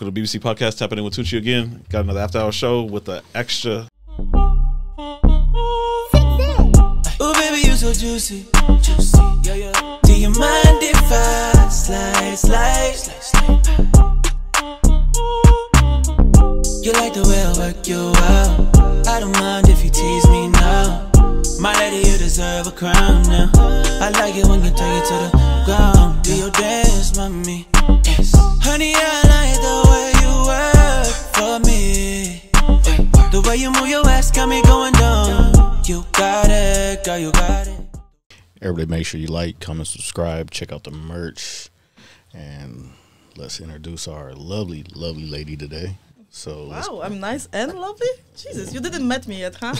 Welcome to the BBC Podcast, Tapping In with Tunchi again. Got another after-hour show with the extra. Oh, baby, you so juicy. Juicy, yeah, yeah. Do you mind if I slide? You like the way I work you out. I don't mind if you tease me now. My lady, you deserve a crown now. I like it when you take it to the ground. Do your dance, mommy. Yes. Honey, I like the way you work for me. The way you move your ass got me going down. You got it, girl, you got it. Everybody make sure you like, comment, subscribe, check out the merch, and let's introduce our lovely, lovely lady today. So wow, I'm nice and lovely? Jesus, you didn't met me yet, huh?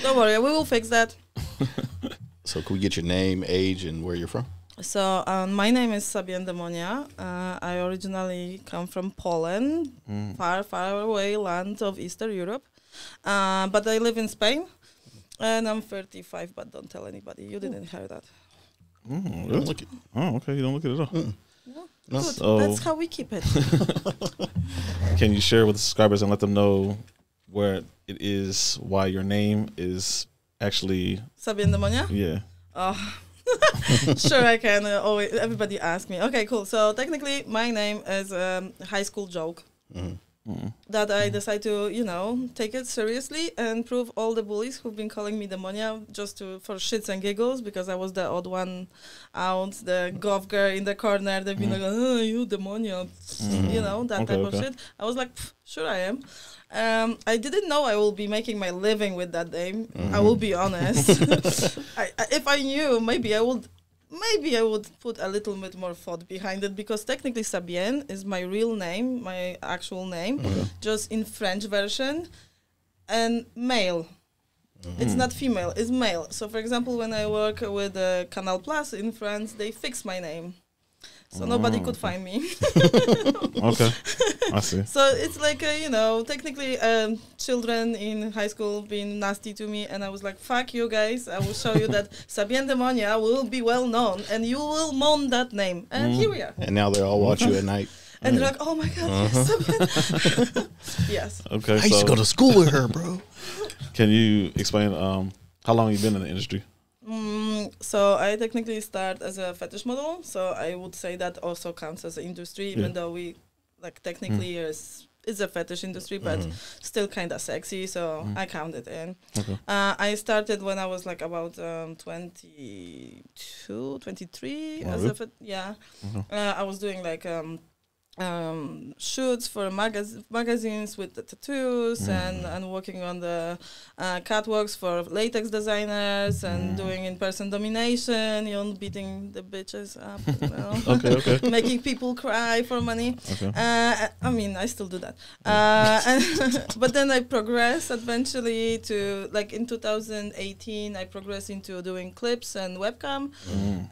Don't worry, we will fix that. So can we get your name, age, and where you're from? So my name is Sabien Demonia. I originally come from Poland, far away land of Eastern Europe. But I live in Spain, and I'm 35, but don't tell anybody. You didn't hear that. Really? Don't look it. Oh, okay. You don't look at it at all. No. Good. So, that's how we keep it. can you share with the subscribers and let them know where it is, why your name is actually Sabien Demonia? Yeah. Oh, sure I can. Always, everybody asks me. Okay, cool. So technically, my name is a high school joke. That I decide to, take it seriously and prove all the bullies who've been calling me Demonia just for shits and giggles, because I was the odd one out, the goth girl in the corner. They've been like, oh, you Demonia, that type of shit. I was like, sure I am. I didn't know I will be making my living with that name. I will be honest. If I knew, maybe I would put a little bit more thought behind it, because technically Sabien is my real name, my actual name, just in French version, and male. It's not female, it's male. So for example, when I work with Canal Plus in France, they fix my name. So nobody could find me. Okay, I see. So it's like, technically children in high school being nasty to me, and I was like, fuck you guys, I will show you that Sabien Demonia will be well known, and you will moan that name. And here we are. And now they all watch you at night. And they're like, oh my God, yes, Sabien. Yes. Okay, I used to go to school with her, bro. Can you explain how long you've been in the industry? So I technically start as a fetish model, so I would say that also counts as an industry, even though we technically it's a fetish industry, but still kind of sexy, so I count it in. Okay. I started when I was like about 22, 23. I was doing like shoots for magazines with the tattoos and working on the catwalks for latex designers and doing in-person domination, beating the bitches up, Okay. making people cry for money. Okay. I still do that. But then I progressed eventually to, like in 2018, I progressed into doing clips and webcam.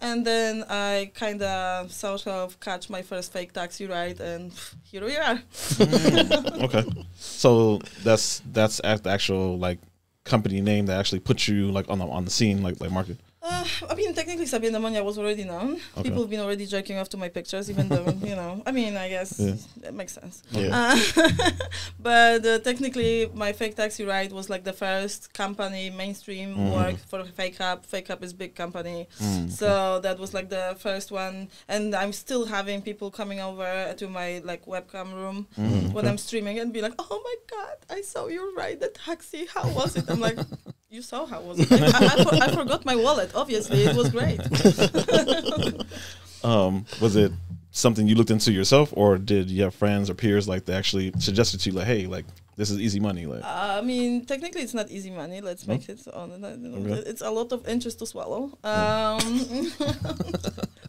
And then I kind of sort of catch my first fake taxi ride, and here we are. Okay, so that's the actual like company name that actually puts you like on the scene, like market. Technically Sabien Demonia was already known. Okay. People have been already jerking off to my pictures, even though, I guess it makes sense. Yeah. But technically my fake taxi ride was like the first company, mainstream work for Fake Up. Fake Up is big company. So that was like the first one. And I'm still having people coming over to my like webcam room when I'm streaming and be like, oh my God, I saw you ride the taxi. How was it? I'm like, you saw how was it? I forgot my wallet. Obviously, it was great. Was it something you looked into yourself, or did you have friends or peers like that actually suggested to you, like, hey, like this is easy money? Like, technically, it's not easy money. Let's make it on. It's a lot of interest to swallow.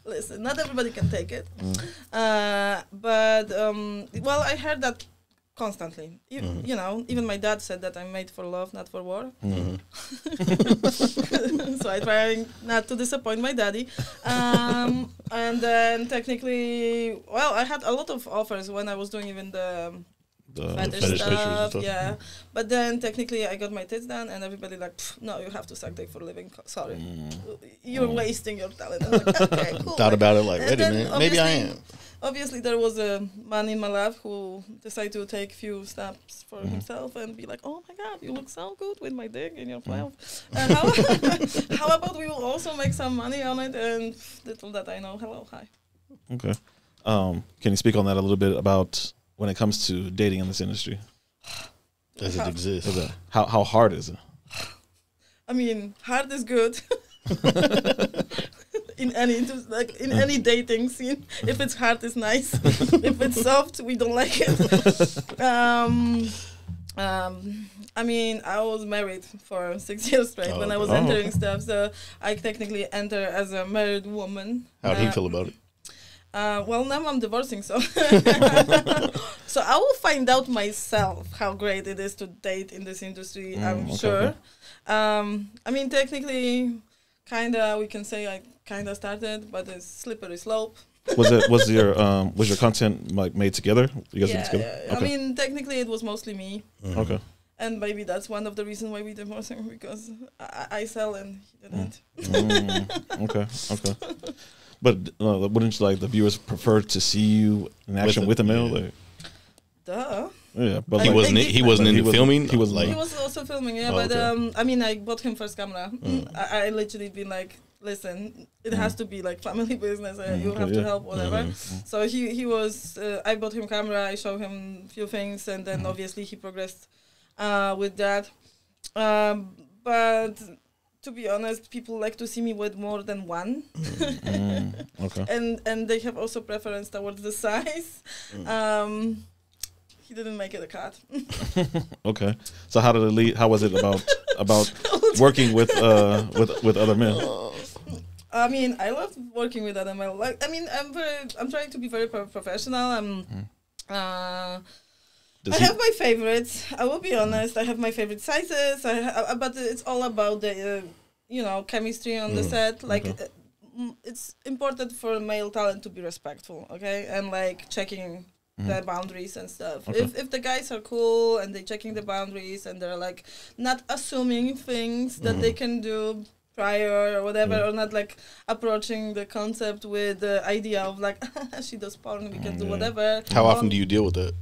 Listen, not everybody can take it. But I heard that constantly. Even my dad said that I'm made for love, not for war. So I try not to disappoint my daddy. And then technically, I had a lot of offers when I was doing even the fetish fetish pictures and stuff, stuff. yeah. But then technically I got my tits done and everybody like, no, you have to suck dick for a living. Sorry. You're wasting your talent. I'm like, okay, cool. Thought about it like, and wait a then minute, maybe I am. Obviously, there was a man in my life who decided to take a few steps for himself and be like, "Oh my God, you look so good with my dick in your mouth. How about we will also make some money on it?" And little that I know, hello, hi. Okay. Can you speak on that a little bit about when it comes to dating in this industry? Does it exist? How hard is it? I mean, hard is good. In any dating scene, if it's hard, it's nice. If it's soft, we don't like it. I mean, I was married for 6 years straight when I was entering stuff, so I technically enter as a married woman. How do you feel about it? Well, now I'm divorcing, so so I will find out myself how great it is to date in this industry. I'm sure. I mean, technically, kinda we can say I kinda started, but it's slippery slope. Was your content like made together? You guys did together? Yeah. Okay. I mean, technically, it was mostly me. Okay. And maybe that's one of the reasons why we divorcing, because I sell and he didn't. Okay. But wouldn't like the viewers prefer to see you in action with a male? Yeah. Like? Duh. Yeah, but he wasn't into filming. He was like he was also filming. Yeah, but I mean, I bought him first camera. I literally been like, listen, it has to be like family business. You have to help, whatever. So he was. I bought him camera. I showed him a few things, and then obviously he progressed with that. But to be honest, people like to see me with more than one. Okay. And they have also preference towards the size. He didn't make it a cut. Okay. So how did it lead? How was it about working with other men? I mean, I love working with other men. Like, I mean, I'm trying to be very professional. I have my favorites. I will be honest. I have my favorite sizes. But it's all about the chemistry on the set. Like, it's important for male talent to be respectful, okay, and like checking the boundaries and stuff. Okay. If the guys are cool and they're checking the boundaries and they're like not assuming things that they can do prior or whatever, or not like approaching the concept with the idea of like she does porn, we can do whatever. How often do you deal with that?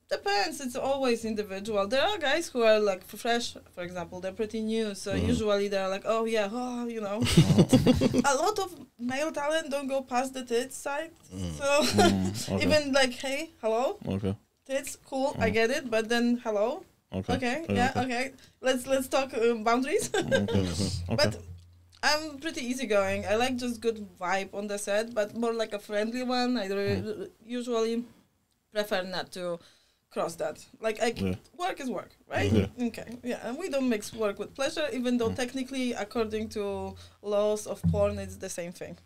Depends. It's always individual. There are guys who are like fresh, for example. They're pretty new, so usually they're like, a lot of male talent don't go past the tits side. So even like, hey, hello, tits, cool, I get it, but then hello, okay. Let's talk boundaries. But I'm pretty easygoing. I like just good vibe on the set, but more like a friendly one. I usually prefer not to cross that. Like, work is work, right? Okay, and we don't mix work with pleasure, even though technically, according to laws of porn, it's the same thing.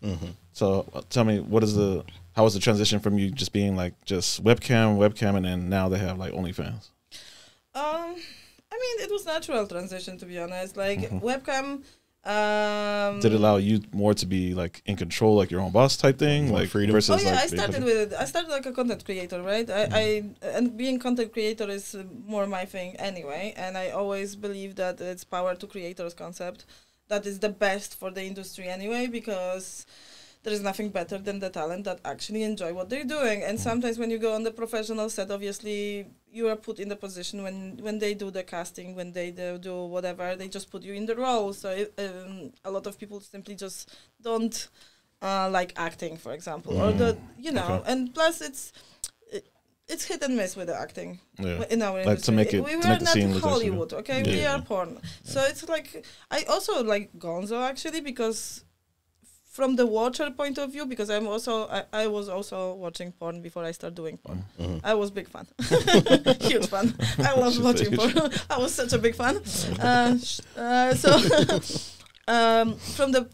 So tell me, how was the transition from you just being like just webcam, and then now they have like OnlyFans? I mean, it was natural transition, to be honest. Like webcam. Did it allow you more to be like in control, like your own boss type thing, like freedom? Versus I started with it. I started like a content creator, right? And being content creator is more my thing anyway. And I always believe that it's power to creators concept that is the best for the industry anyway, because there is nothing better than the talent that actually enjoy what they're doing. And sometimes when you go on the professional set, obviously you are put in the position when they do the casting, when they do whatever, they just put you in the role. So a lot of people simply just don't like acting, for example, or and plus it's hit and miss with the acting in our industry. We were not Hollywood, okay? We are porn. So it's like, I also like Gonzo actually, because from the watcher point of view, because I was also watching porn before I started doing porn. I was big fan, huge fan. I love watching porn. I was such a big fan. So from the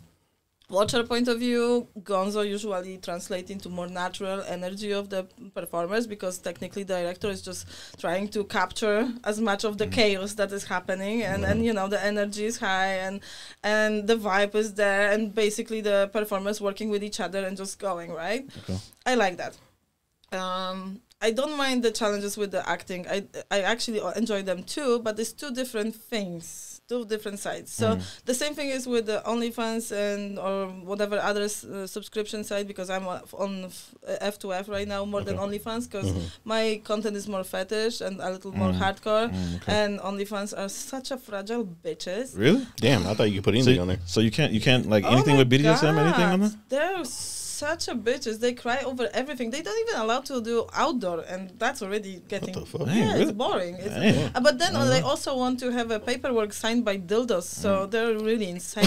watcher point of view, Gonzo usually translates into more natural energy of the performers, because technically the director is just trying to capture as much of the chaos that is happening, and the energy is high and the vibe is there, and basically the performers working with each other and just going, right? I like that. I don't mind the challenges with the acting. I actually enjoy them too, but it's two different things, two different sides. So the same thing is with the OnlyFans and or whatever other subscription site, because I'm on F2F right now more than OnlyFans, because my content is more fetish and a little more hardcore, and OnlyFans are such a fragile bitches. Really? Damn, I thought you could put anything on there. So you can't like anything with BDSM, anything on there? They're such a bitches. They cry over everything. They don't even allow to do outdoor, and that's already getting it's boring. But then they also want to have a paperwork signed by dildos, so they're really insane.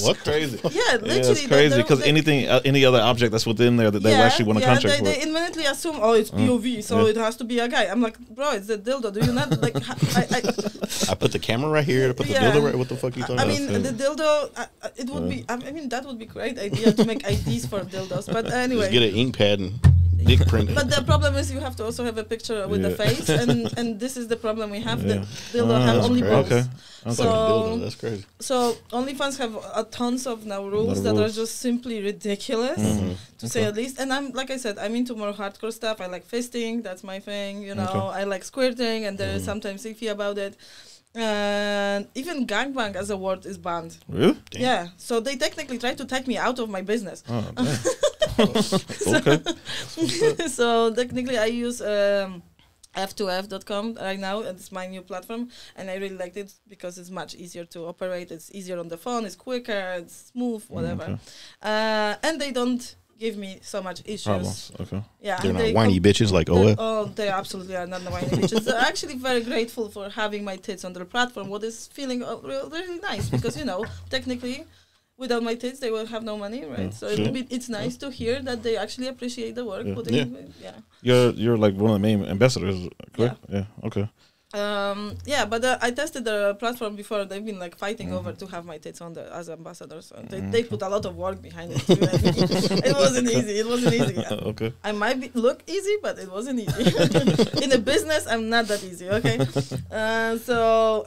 What? Crazy? Yeah, literally. It's crazy because any other object that's within there that they actually want a contract for. They immediately assume, it's POV, so it has to be a guy. I'm like, bro, it's a dildo. Do you not like? I put the camera right here. I put the dildo right. What the fuck are you talking about? I mean, the dildo. It would be. I mean, that would be a great idea to make IDs for dildos. But anyway, just get an ink pad and dick print. But the problem is you have to also have a picture with the face, and this is the problem we have. The dildo have only balls. Okay. So dildo, that's crazy. So OnlyFans have tons of now rules that are just simply ridiculous, to say at least. And I'm like I said, I'm into more hardcore stuff. I like fisting. That's my thing. You know, I like squirting, and there is sometimes iffy about it. And even gangbang as a word is banned. Really? Damn. Yeah. So they technically try to take me out of my business. Oh, okay. So technically I use f2f.com right now. It's my new platform, and I really liked it because it's much easier to operate. It's easier on the phone. It's quicker. It's smooth. Whatever. And they don't give me so much issues. Problems. Okay. Yeah, they're not whiny bitches like OF. Oh, they absolutely are not the whiny bitches. They're actually very grateful for having my tits on their platform. What is feeling really nice, because technically, without my tits, they will have no money, right? So it's nice to hear that they actually appreciate the work. You're like one of the main ambassadors, correct? Yeah. Okay. But I tested the platform before. They've been like fighting over to have my tits on there as ambassadors. So they put a lot of work behind it. It wasn't easy. Yeah. Okay. I might look easy, but it wasn't easy. In a business, I'm not that easy. Okay.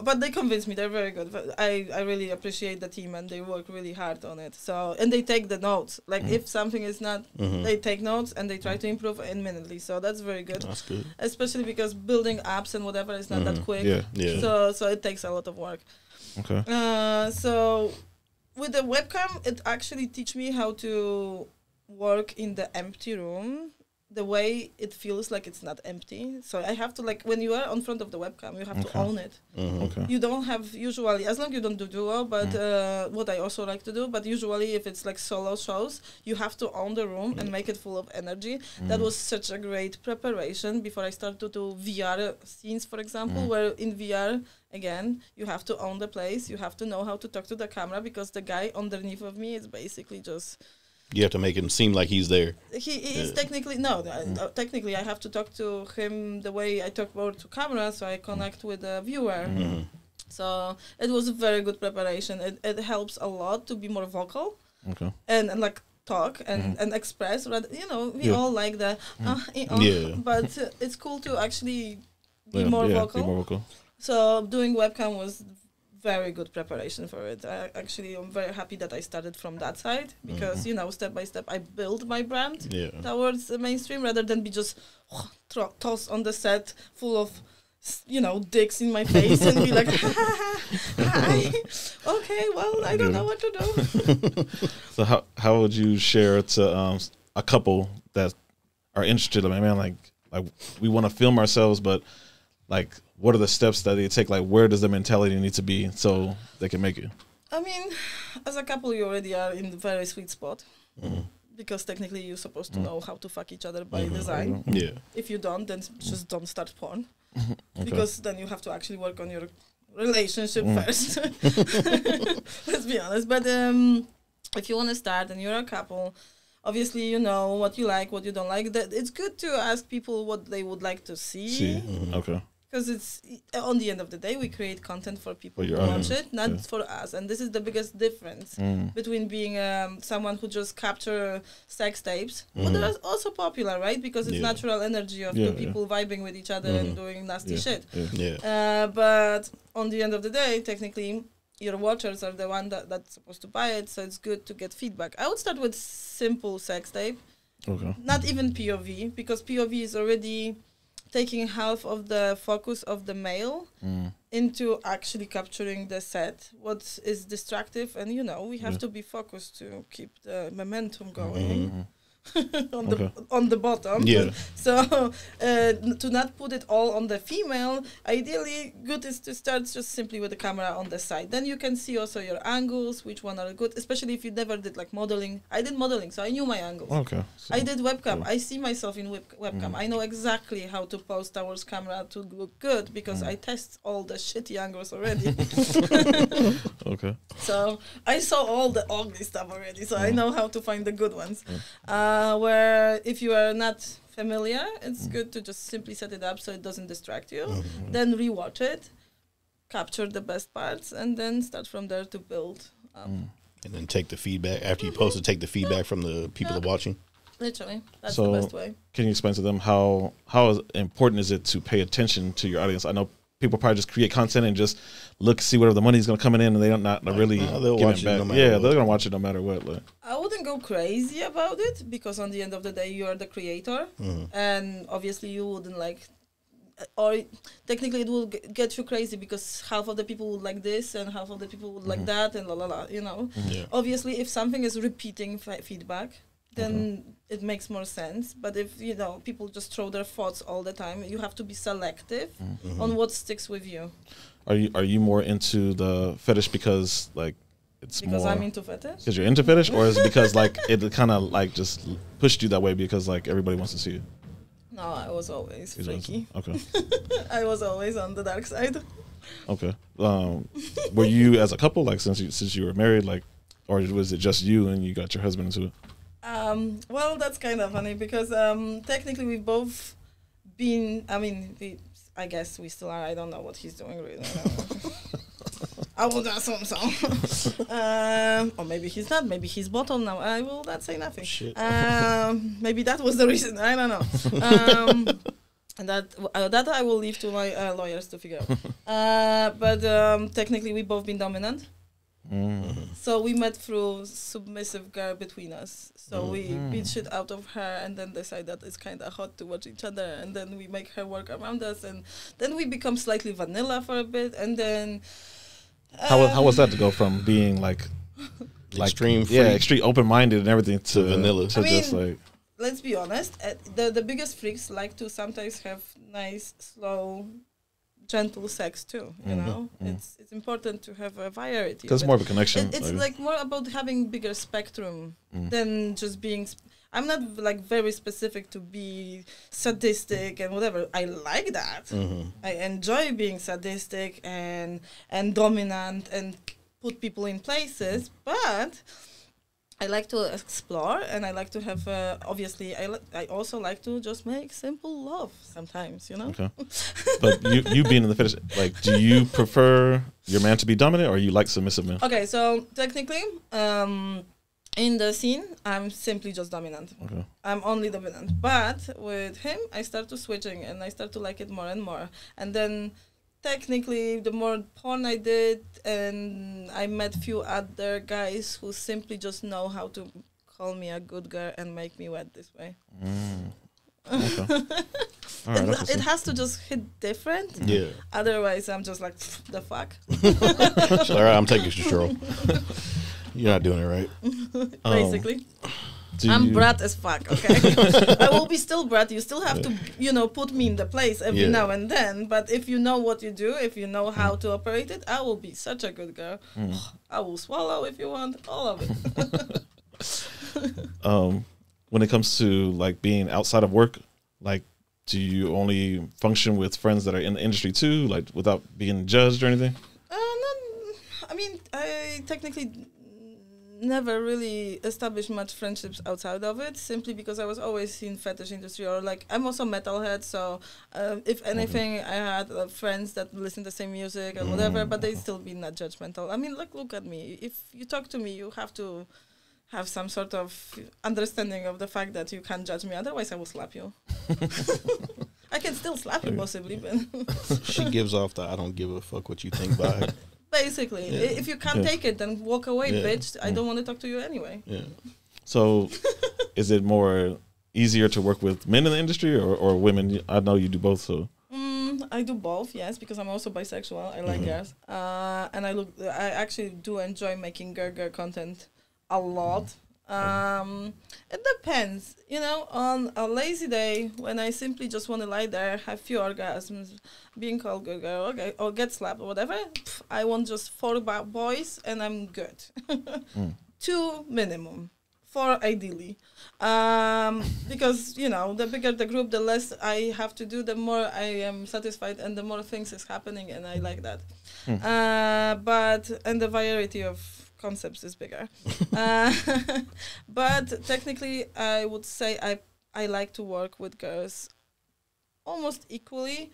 But they convinced me. They're very good. I really appreciate the team, and they work really hard on it. So, and they take the notes. Like if something is not, they take notes and they try to improve immediately. So that's very good. That's good. Especially because building apps and whatever is not that quick. Yeah. So it takes a lot of work. Okay. So with the webcam, it actually teach me how to work in the empty room, the way it feels like it's not empty. So I have to, like, when you are on front of the webcam, you have to own it. Okay. You don't have usually, as long as you don't do duo, but what I also like to do, but usually if it's like solo shows, you have to own the room and make it full of energy. That was such a great preparation before I started to do VR scenes, for example, where in VR, again, you have to own the place. You have to know how to talk to the camera, because the guy underneath of me is basically just... You have to make him seem like he's there. He is technically technically I have to talk to him the way I talk more to camera, so I connect with the viewer. So it was a very good preparation. It helps a lot to be more vocal, and like talk and express. We all like the but it's cool to actually be more vocal. So doing webcam was very good preparation for it. I'm very happy that I started from that side, because step by step I build my brand towards the mainstream, rather than be just tossed on the set full of dicks in my face and be like, hi. Okay, well, I don't know what to do. So how would you share to a couple that are interested? I mean, like we want to film ourselves, but like, what are the steps that they take? Like, where does the mentality need to be so they can make it? I mean, as a couple, you already are in the very sweet spot. Because technically you're supposed to know how to fuck each other by design. Yeah. If you don't, then just don't start porn. Because then you have to actually work on your relationship first. Let's be honest. But if you want to start and you're a couple, obviously you know what you like, what you don't like. That it's good to ask people what they would like to see. Okay. Because it's, on the end of the day, we create content for people to watch it, not for us. And this is the biggest difference between being someone who just capture sex tapes. But they're also popular, right? Because it's natural energy of two people vibing with each other and doing nasty shit. But on the end of the day, technically, your watchers are the one that's supposed to buy it. So it's good to get feedback. I would start with simple sex tape. Okay. Not even POV, because POV is already taking half of the focus of the male into actually capturing the set, what is distractive, and we have to be focused to keep the momentum going. on the bottom. Yeah. So to not put it all on the female, ideally good is to start just simply with the camera on the side. Then you can see also your angles, which one are good, especially if you never did like modeling. I did modeling, so I knew my angles. Okay. So I did webcam. I see myself in webcam. I know exactly how to pose towards camera to look good because I test all the shitty angles already. okay. So I saw all the ugly stuff already, so I know how to find the good ones. Where if you are not familiar, it's good to just simply set it up so it doesn't distract you. Then rewatch it, capture the best parts, and then start from there to build. And then take the feedback after you post it. Take the feedback from the people that are watching. Literally, that's the best way. Can you explain to them how important is it to pay attention to your audience? I know people probably just create content and just see whatever the money's going to come in, and they don't not really they'll watch it back. no matter Yeah, what. they're going to watch it no matter what. Like. I wouldn't go crazy about it because on the end of the day, you are the creator, and obviously you wouldn't or technically it will get you crazy because half of the people would like this and half of the people would like that and Yeah. Obviously, if something is repeating feedback, then it makes more sense. But if people just throw their thoughts all the time, you have to be selective on what sticks with you. Are you more into the fetish because it's because more I'm into fetish? because you're into fetish, or is it because it kind of just pushed you that way because everybody wants to see it? No, I was always freaky. Okay. I was always on the dark side. Okay. Were you as a couple since you were married or was it just you and you got your husband into it? Well, that's kind of funny because technically we've both been. I guess we still are. I don't know what he's doing really. I will assume so. Or maybe he's not. Maybe he's bottom now. I will not say nothing. Shit. Maybe that was the reason. I don't know. And that I will leave to my lawyers to figure out. But technically, we've both been dominant. So we met through submissive girl between us. So we beat shit out of her and then decide that it's kind of hot to watch each other. And then we make her work around us. And then we become slightly vanilla for a bit. And then... How was that to go from being extreme freak. extreme open-minded and everything to vanilla? To just let's be honest, the biggest freaks like to sometimes have nice, slow, gentle sex too. You know, it's important to have a variety. Because more of a connection. It's more about having bigger spectrum than just being. I'm not very specific to be sadistic and whatever. I like that. I enjoy being sadistic and dominant and put people in places, but I like to explore and I like to have. Obviously, I also like to just make simple love sometimes. Okay. But you being in the fetish, do you prefer your man to be dominant or you like submissive men? Okay, so technically, in the scene, I'm simply just dominant. Okay. I'm only dominant. But with him, I start to switching and I start to like it more and more. And then technically, the more porn I did, and I met few other guys who simply just know how to call me a good girl and make me wet this way. Okay. All right, it has to just hit different. Yeah. Otherwise, I'm just the fuck. All right, I'm taking control. You're not doing it right. Basically. I'm brat as fuck, okay? I will be still brat. You still have to, put me in the place every now and then. But if you know what you do, if you know how to operate it, I will be such a good girl. I will swallow if you want, all of it. When it comes to being outside of work, do you only function with friends that are in the industry too, without being judged or anything? I technically never really established much friendships outside of it, simply because I was always in fetish industry, or I'm also metalhead, so if anything, I had friends that listen to the same music and whatever, but they still be not judgmental. Look at me. If you talk to me, you have to have some sort of understanding of the fact that you can't judge me, otherwise I will slap you. I can still slap you possibly, but... She gives off the I don't give a fuck what you think vibe. Basically, if you can't take it, then walk away, bitch. I don't want to talk to you anyway. Yeah. So, is it more easier to work with men in the industry or women? I know you do both, so. I do both, yes, because I'm also bisexual. I like girls, and I actually do enjoy making girl content a lot. It depends, on a lazy day when I simply just want to lie there, have few orgasms, being called girl, okay, or get slapped or whatever. I want just 4 boys and I'm good. 2 minimum. 4 ideally, because the bigger the group, the less I have to do, the more I am satisfied and the more things is happening, and I like that. And the variety of concepts is bigger. But technically, I would say I like to work with girls almost equally,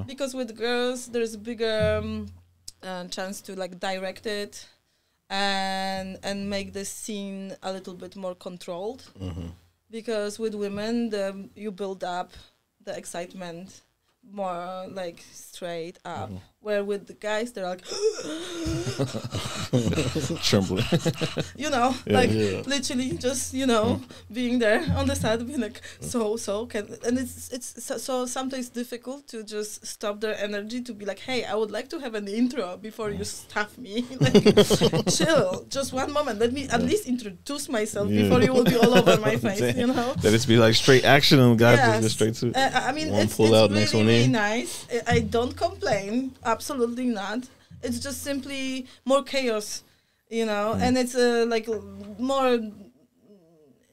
because with girls there's a bigger chance to like direct it. And make the scene a little bit more controlled, because with women you build up the excitement more like straight up, where with the guys they're like trembling, literally just being there on the side, being like and it's so sometimes difficult to just stop their energy to be like, hey, I would like to have an intro before you stuff me, like chill, just one moment, let me at least introduce myself before you will be all over my face. That it's be like straight action and guys just go straight to I mean, one it's pull out, really, next one really in. nice. I don't complain, absolutely not. It's just simply more chaos, and it's like more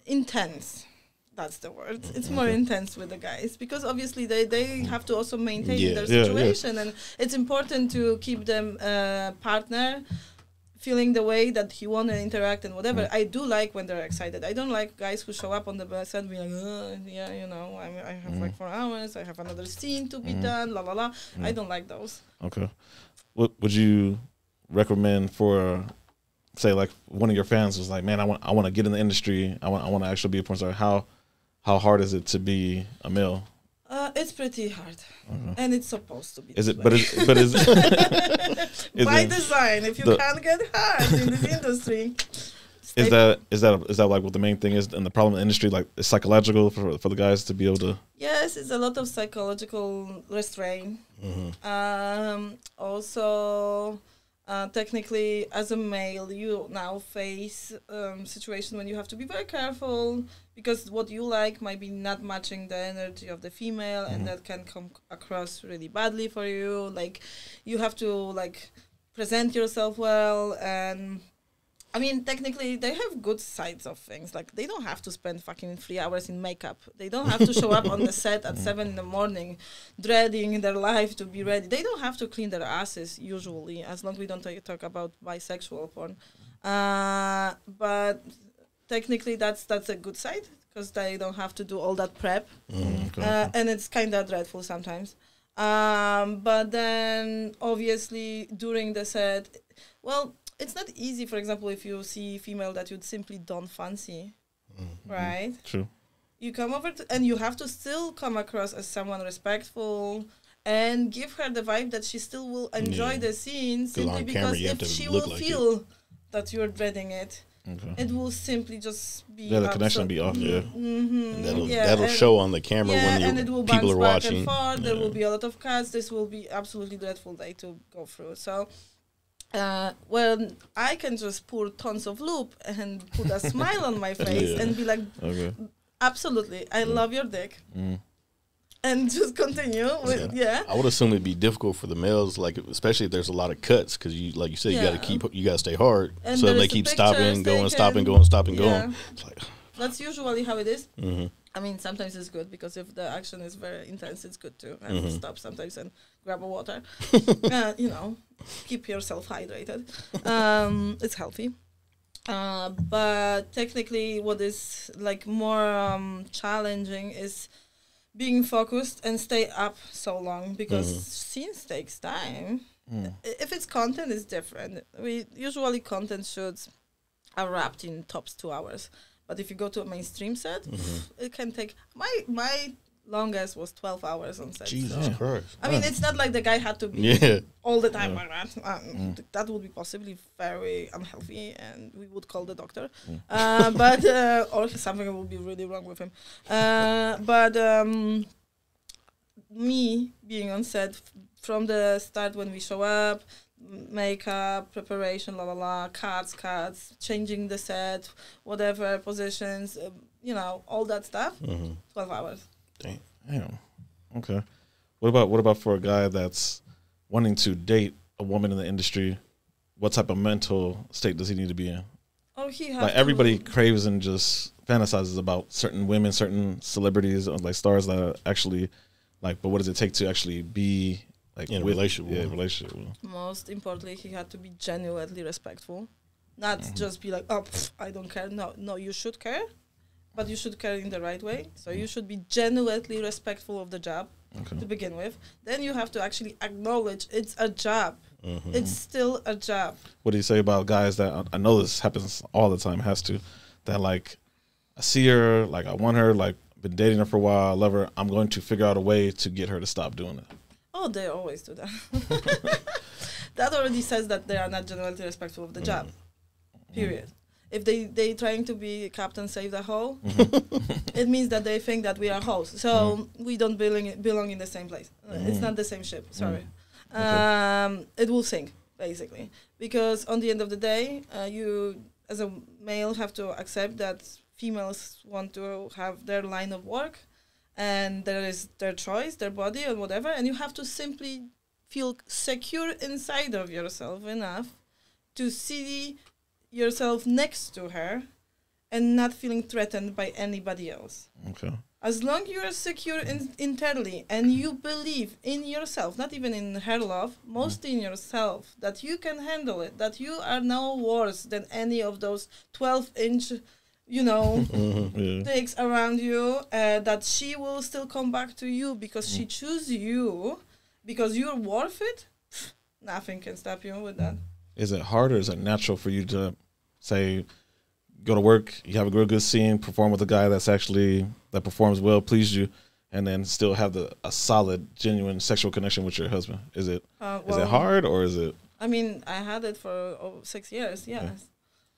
intense. That's the word. It's more intense with the guys, because obviously they have to also maintain their situation, and it's important to keep them partner feeling the way that he want to interact and whatever. I do like when they're excited. I don't like guys who show up on the bus and be like, I have like 4 hours, I have another scene to be done, la la la. I don't like those. Okay. What would you recommend for, say, like one of your fans was like, man, I want to get in the industry, I want to actually be a porn star. How hard is it to be a male? It's pretty hard, and it's supposed to be. Is it? way. But is by design? If you can't get hard in this industry, is that like what the main thing is? And the problem in the industry, like, it's psychological for the guys to be able to. Yes, it's a lot of psychological restraint. Also, technically, as a male, you now face situation when you have to be very careful, because what you like might be not matching the energy of the female, and that can come across really badly for you. Like, you have to like present yourself well, and I mean, technically, they have good sides of things. Like, they don't have to spend fucking 3 hours in makeup. They don't have to show up on the set at 7 a.m, dreading their life to be ready. They don't have to clean their asses, usually, as long as we don't talk about bisexual porn. But technically, that's a good side, because they don't have to do all that prep. And it's kind of dreadful sometimes. But then, obviously, during the set, well, it's not easy, for example, if you see female that you simply don't fancy, right? True. You come over and you have to still come across as someone respectful and give her the vibe that she still will enjoy the scene, simply because if she will feel that you're dreading it, it will simply just be the connection be off, and that'll show on the camera when it will people are back watching. And forth. There will be a lot of cuts. This will be absolutely dreadful day to go through. So. When I can just pour tons of lube and put a smile on my face and be like, absolutely, I love your dick. And just continue with, I would assume it'd be difficult for the males, like, especially if there's a lot of cuts, because you, like you said, you gotta stay hard. And so they keep stopping, going, stopping, going, stopping, going. It's like, that's usually how it is. I mean, sometimes it's good, because if the action is very intense, it's good to have to stop sometimes and grab a water. Keep yourself hydrated. It's healthy. But technically, what is like more challenging is being focused and stay up so long, because scenes takes time. If it's content, it's different. We usually content shoots are wrapped in tops 2 hours. But if you go to a mainstream set, it can take my longest was 12 hours on set. Jesus Christ. I mean, it's not like the guy had to be all the time like that. That would be possibly very unhealthy, and we would call the doctor. But or something would be really wrong with him. But me being on set from the start, when we show up, makeup, preparation, cuts, changing the set, whatever positions, all that stuff. 12 hours. Damn. Okay. What about for a guy that's wanting to date a woman in the industry? What type of mental state does he need to be in? Oh, he has like everybody craves and just fantasizes about certain women, certain celebrities, like stars that are actually like. But what does it take to actually be like in a relationship? Yeah, relationship. Most importantly, he had to be genuinely respectful, not just be like, oh, I don't care. No, you should care. But you should care in the right way. So you should be genuinely respectful of the job to begin with. Then you have to actually acknowledge it's a job. It's still a job. What do you say about guys that, I know this happens all the time, that like, I see her, like I want her, like been dating her for a while, I love her, I'm going to figure out a way to get her to stop doing it. Oh, they always do that. That already says that they are not genuinely respectful of the job. Period. If they trying to be Captain Save the Hoe, it means that they think that we are hoes. So we don't belong in the same place. It's not the same ship. Sorry. It will sink, basically. Because on the end of the day, you, as a male, have to accept that females want to have their line of work, and there is their choice, their body, and whatever. And you have to simply feel secure inside of yourself enough to see yourself next to her and not feeling threatened by anybody else. Okay. As long you are secure internally and you believe in yourself, not even in her love, mostly in yourself, that you can handle it, that you are no worse than any of those 12-inch, dicks around you, that she will still come back to you because she chooses you, because you're worth it, nothing can stop you with that. Is it hard or is it natural for you to say, go to work, you have a real good scene, perform with a guy that performs well, please you, and then still have a solid, genuine sexual connection with your husband? Is it hard or is it? I mean, I had it for 6 years, yes.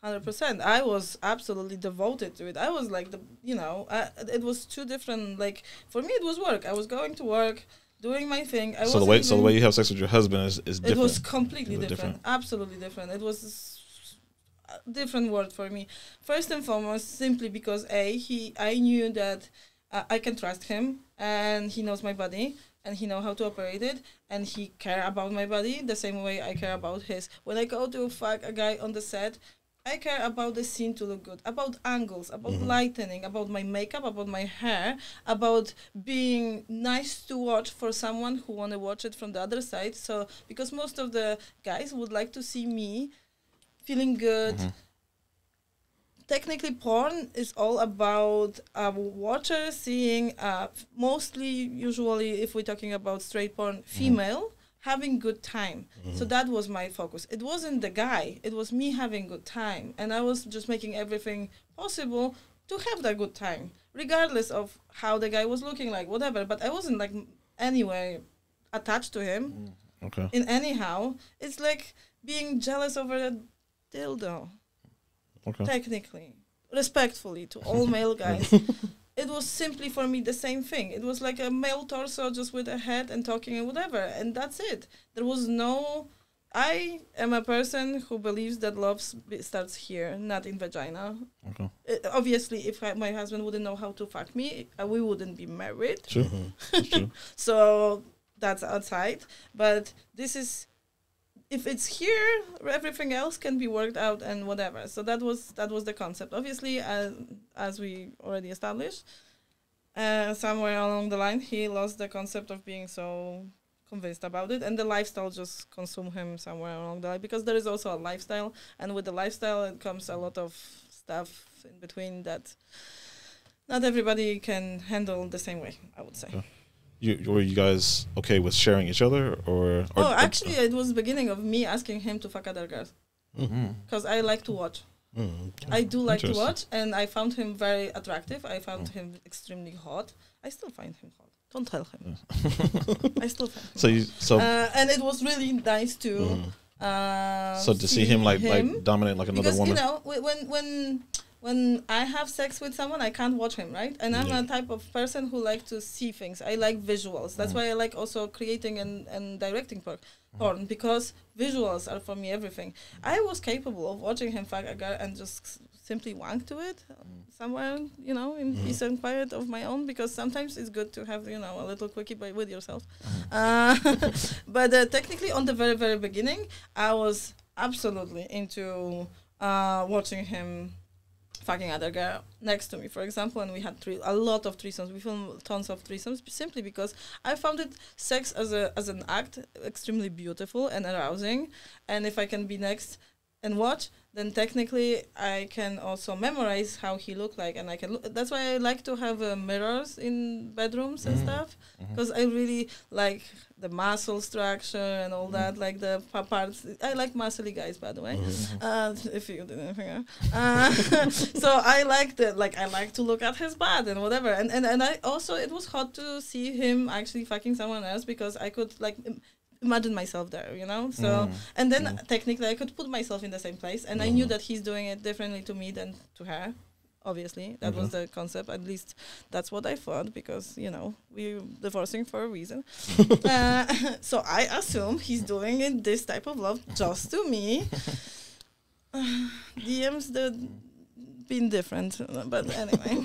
100%. I was absolutely devoted to it. I was like, it was two different, like, for me it was work. I was going to work, doing my thing. So the way you have sex with your husband is different. It was completely different. Absolutely different. It was a different world for me. First and foremost, simply because I knew that I can trust him, and he knows my body, and he knows how to operate it, and he care about my body the same way I care about his. When I go to fuck a guy on the set, I care about the scene to look good, about angles, about lightening, about my makeup, about my hair, about being nice to watch for someone who want to watch it from the other side. So, because most of the guys would like to see me feeling good. Technically, porn is all about a watcher seeing, usually if we're talking about straight porn, female, having good time. So that was my focus. It wasn't the guy, it was me having good time. And I was just making everything possible to have that good time, regardless of how the guy was looking like, whatever. But I wasn't like anyway attached to him in anyhow. It's like being jealous over a dildo. Technically, respectfully to all male guys. It was simply for me the same thing. It was like a male torso just with a head and talking and whatever, and that's it. There was no... I am a person who believes that love starts here, not in vagina. Obviously, if my husband wouldn't know how to fuck me, we wouldn't be married. Sure. So that's outside. But this is... If it's here, everything else can be worked out and whatever. So that was the concept. Obviously, as we already established, somewhere along the line, he lost the concept of being so convinced about it, and the lifestyle just consumed him somewhere along the line, because there is also a lifestyle, and with the lifestyle, it comes a lot of stuff in between that not everybody can handle the same way, I would say. Were you guys okay with sharing each other, or actually, it was the beginning of me asking him to fuck other girls, because I like to watch. I do like to watch, and I found him very attractive. I found him extremely hot. I still find him hot. Don't tell him. I still find him hot. And it was really nice to so to see him like dominate like another because, woman. You know, when I have sex with someone, I can't watch him, right? And I'm a type of person who like to see things. I like visuals. That's why I like also creating and directing porn, because visuals are for me everything. I was capable of watching him fuck a girl and just simply wank to it somewhere, you know, in peace and quiet of my own, because sometimes it's good to have, you know, a little quickie with yourself. But technically on the very, very beginning, I was absolutely into watching him fucking other girl next to me, for example, and we had a lot of threesomes. We filmed tons of threesomes simply because I found sex as an act extremely beautiful and arousing, and if I can be next and watch, then technically I can also memorize how he looked like, and I can look. That's why I like to have mirrors in bedrooms and stuff, because I really like the muscle structure and all that, like the parts. I like muscly guys, by the way. If you didn't figure. So I like I like to look at his butt and whatever, and I also, it was hot to see him actually fucking someone else, because I could like imagine myself there, you know. So and then technically I could put myself in the same place, and I knew that he's doing it differently to me than to her. Obviously, that was the concept. At least that's what I thought, because, you know, we're divorcing for a reason. So I assume he's doing it, this type of love, just to me. DMs been different, but anyway,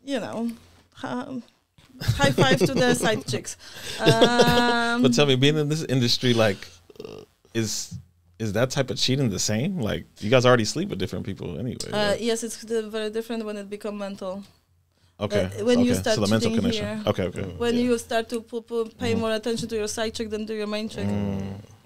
you know. High five to the side chicks. But tell me, being in this industry, like, is that type of cheating the same? Like, you guys already sleep with different people anyway. Right? Yes, it's very different when it becomes mental. Okay. When you start so the mental connection. Here, okay. When you start to pay more attention to your side chick than to your main chick.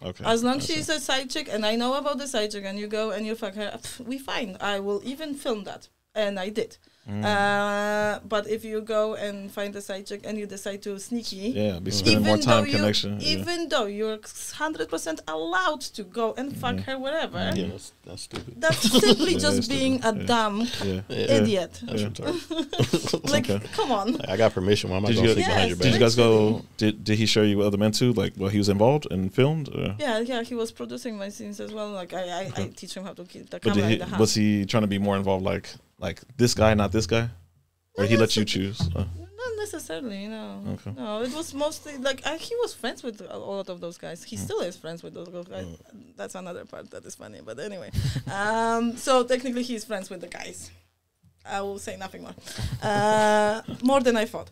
Okay. As long as she's a side chick, and I know about the side chick, and you go and you fuck her, we fine. I will even film that, and I did. But if you go and find a side chick and you decide to sneaky, be spending more time connection. Even though you're 100% allowed to go and fuck her wherever, that's stupid. That's simply just being a dumb idiot. Like, come on. I got permission. Why am I going to sleep behind your back? Did you guys go? Did he share you with other men too? Like, well, he was involved and filmed. Yeah, he was producing my scenes as well. Like, I teach him how to keep the camera in the house. Was he trying to be more involved? Like this guy, not this guy, or he let you choose? Not necessarily, no. Okay. No, it was mostly like he was friends with a lot of those guys. He still is friends with those guys. That's another part that is funny. But anyway, so technically he's friends with the guys. I will say nothing more. More than I thought.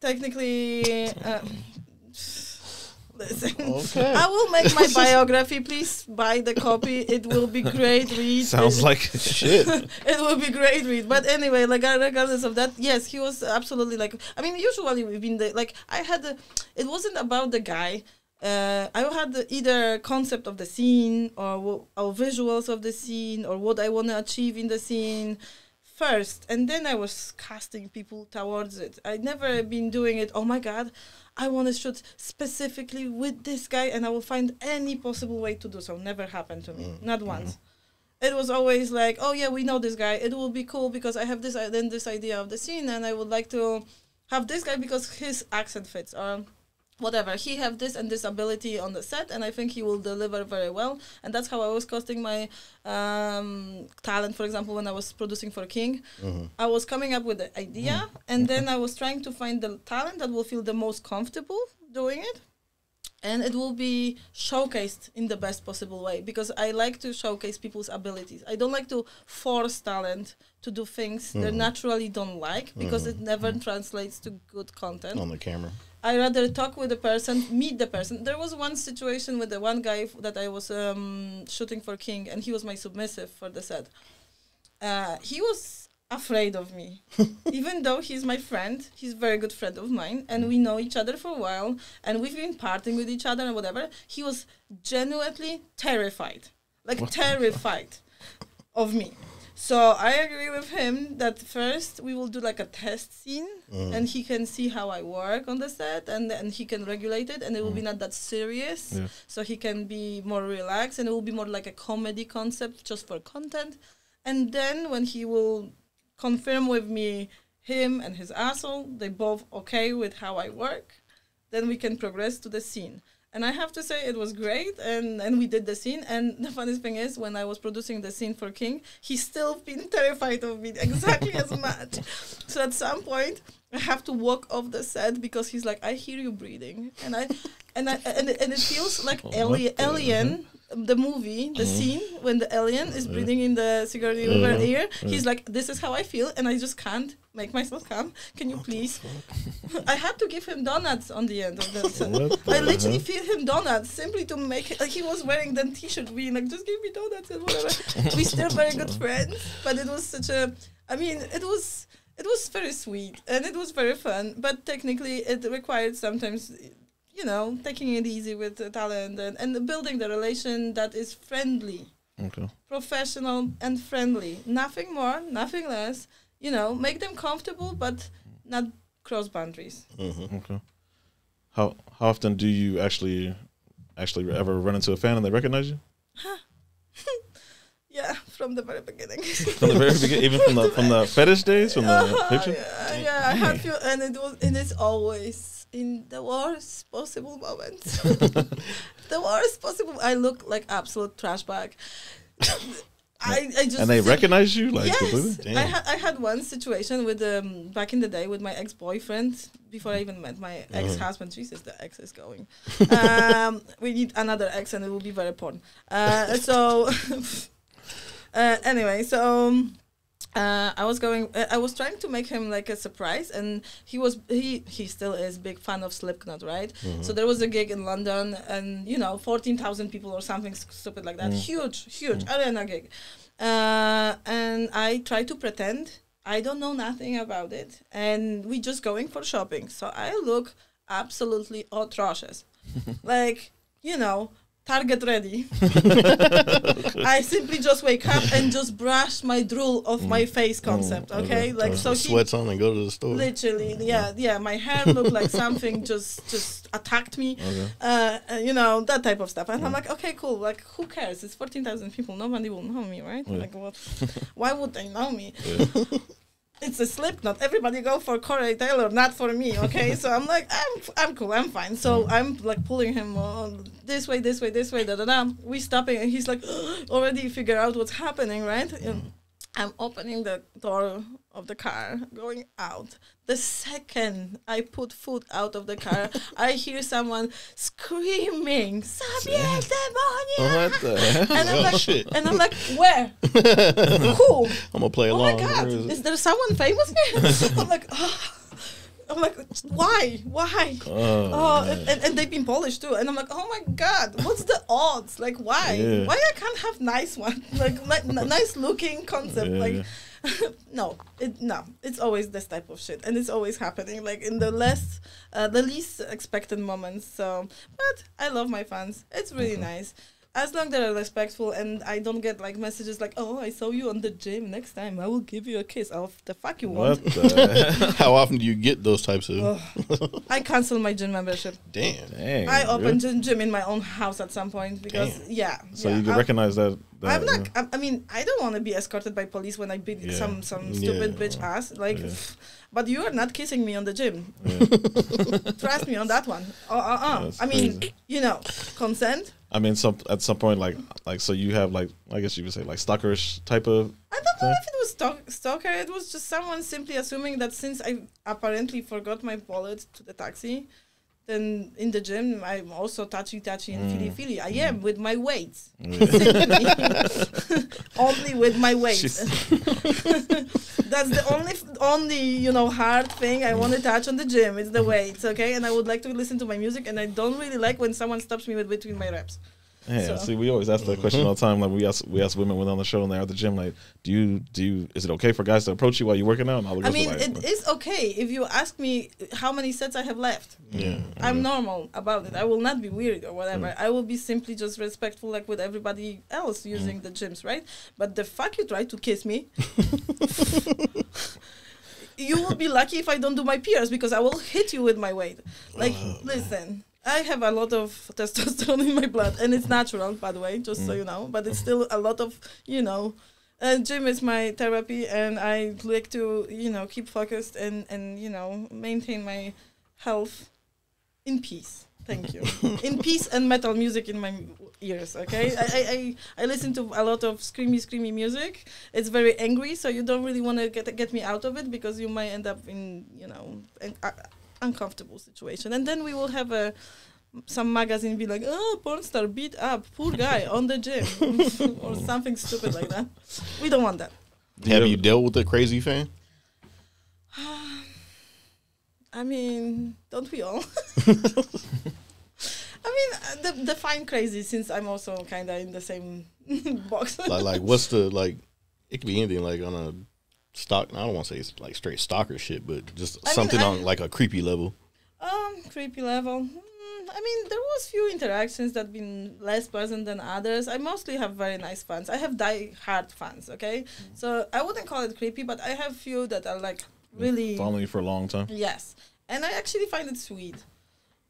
Technically. Listen, I will make my biography. Please buy the copy. It will be great read. Sounds like shit. It will be great read. But anyway, like regardless of that, yes, he was absolutely like. I mean, usually we've been it wasn't about the guy. I had either concept of the scene or visuals of the scene or what I want to achieve in the scene first, and then I was casting people towards it. I'd never been doing it. Oh my God, I want to shoot specifically with this guy, and I will find any possible way to do so. Never happened to me, not once. It was always like, oh yeah, we know this guy. It will be cool because I have this idea of the scene, and I would like to have this guy because his accent fits, or whatever. He have this and this ability on the set, and I think he will deliver very well. And that's how I was casting my talent. For example, when I was producing for King, I was coming up with the idea, and then I was trying to find the talent that will feel the most comfortable doing it, and it will be showcased in the best possible way, because I like to showcase people's abilities. I don't like to force talent to do things they naturally don't like, because it never translates to good content on the camera. I rather talk with the person, meet the person. There was one situation with the one guy that I was shooting for King, and he was my submissive for the set. He was afraid of me, even though he's my friend. He's a very good friend of mine, and we know each other for a while, and we've been partying with each other and whatever. He was genuinely terrified, terrified of me. So I agree with him that first we will do like a test scene, and he can see how I work on the set, and then he can regulate it, and it will be not that serious. Yeah. So he can be more relaxed, and it will be more like a comedy concept just for content. And then when he will confirm with me, him and his asshole, they both okay with how I work, then we can progress to the scene. And I have to say it was great, and we did the scene. And the funniest thing is, when I was producing the scene for King, he's still been terrified of me exactly as much. So at some point, I have to walk off the set because he's like, I hear you breathing, and it feels like Alien. The movie, the scene when the alien is breathing in the security river ear, he's like, this is how I feel, and I just can't make myself calm. Can you please? I had to give him donuts on the end of that. I literally feed him donuts simply to make it, like, he was wearing the t-shirt being like, just give me donuts and whatever. We still very good friends, but it was such a, I mean, it was very sweet and it was very fun, but technically it required sometimes, you know, taking it easy with the talent and building the relation that is friendly, professional and friendly. Nothing more, nothing less. You know, make them comfortable, but not cross boundaries. Okay. How often do you actually ever run into a fan and they recognize you? Yeah, from the very beginning. From the very beginning, even from the fetish days, from the picture. Yeah, I had few, and it's always in the worst possible moments. The worst possible. I look like absolute trash bag. I just and they recognize you, like, yes. Damn. I had one situation with back in the day with my ex-boyfriend before I even met my ex-husband. Jesus, the ex is going. We need another ex, and it will be very porn. Anyway, so. I was trying to make him like a surprise, and he still is big fan of Slipknot, right? So there was a gig in London, and 14,000 people or something stupid like that, huge arena gig, and I tried to pretend I don't know nothing about it, and we just going for shopping, so I look absolutely atrocious, like Target ready. I simply just wake up and just brush my drool off my face concept, okay? Like so sweats on and go to the store. Literally, yeah. My hair looked like something just attacked me. That type of stuff. And I'm like, okay, cool. Like, who cares? It's 14,000 people. Nobody will know me, right? Yeah. Like, what? Why would they know me? Yeah. It's a Slipknot. Everybody go for Corey Taylor, not for me, okay? So I'm like, I'm cool, I'm fine. So I'm like pulling him this way, da-da-da. We stopping, and he's like, already figure out what's happening, right? And I'm opening the door of the car, going out. The second I put foot out of the car, I hear someone screaming, Sabien Demonia! What the hell? And I'm like, where? Who? I'm gonna play along. Oh my God, is there someone famous here? I'm like, why? And they've been Polish too. And I'm like, oh my God, what's the odds? Like, why? Yeah. Why I can't have nice one? Like nice looking concept. Yeah. Like, no, it's always this type of shit, and it's always happening. Like in the least expected moments. So, but I love my fans. It's really nice. As long as they're respectful and I don't get like messages like, oh, I saw you on the gym, next time I will give you a kiss. Oh, the fuck you want? How often do you get those types of... I cancel my gym membership. Dang. I opened a gym in my own house at some point because, So you can recognize that. I'm not, I mean, I don't want to be escorted by police when I beat some stupid bitch ass. Like, but you are not kissing me on the gym. Trust me on that one. I mean, consent. I mean, at some point, like, so you have, like, I guess you would say, like, stalkerish type of... I don't know if it was stalker. It was just someone simply assuming that since I apparently forgot my wallet to the taxi, then in the gym, I'm also touchy and feely. I am with my weights. Simply. Only with my weights. That's the only hard thing I want to touch on the gym. It's the weights, okay? And I would like to listen to my music, and I don't really like when someone stops me between my reps. Yeah, So- see, we always ask that question all the time. Like we ask women when they're on the show and they're at the gym, like, do you is it okay for guys to approach you while you're working out? And all the I girls are mean, like, it is okay if you ask me how many sets I have left. Yeah. I'm normal about it. I will not be weird or whatever. I will be simply just respectful, like with everybody else using the gyms, right? But the fuck you try to kiss me. You will be lucky if I don't do my peers because I will hit you with my weight. Like, listen, I have a lot of testosterone in my blood, and it's natural, by the way, just so you know. But it's still a lot of, gym is my therapy, and I like to, keep focused and maintain my health in peace. Thank you. In peace and metal music in my ears, okay? I listen to a lot of screamy music. It's very angry, so you don't really want to get me out of it because you might end up in, an uncomfortable situation. And then we will have some magazine be like, oh, porn star beat up, poor guy on the gym, or something stupid like that. We don't want that. Have you dealt with a crazy fan? I mean, don't we all? I mean, define crazy, since I'm also kind of in the same box. like what's the, like, it could be anything, like on a stock, I don't want to say it's like straight stalker shit, but just something on like a creepy level. Creepy level. I mean, there was few interactions that been less pleasant than others. I mostly have very nice fans. I have die-hard fans, okay? So I wouldn't call it creepy, but I have few that are like really... following you for a long time? Yes. And I actually find it sweet.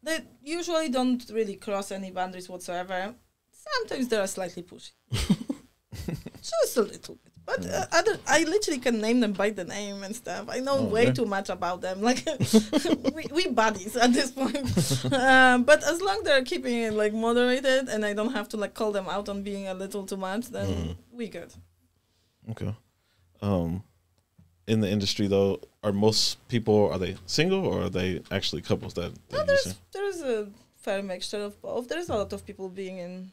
They usually don't really cross any boundaries whatsoever. Sometimes they are slightly pushy. Just a little bit. But I literally can name them by the name and stuff. I know way too much about them. Like, we buddies at this point. But as long as they're keeping it like moderated and I don't have to like call them out on being a little too much, then we good. Okay. In the industry though, are most people, are they single or are they actually couples that No, you see? there's a fair mixture of both. There's a lot of people being in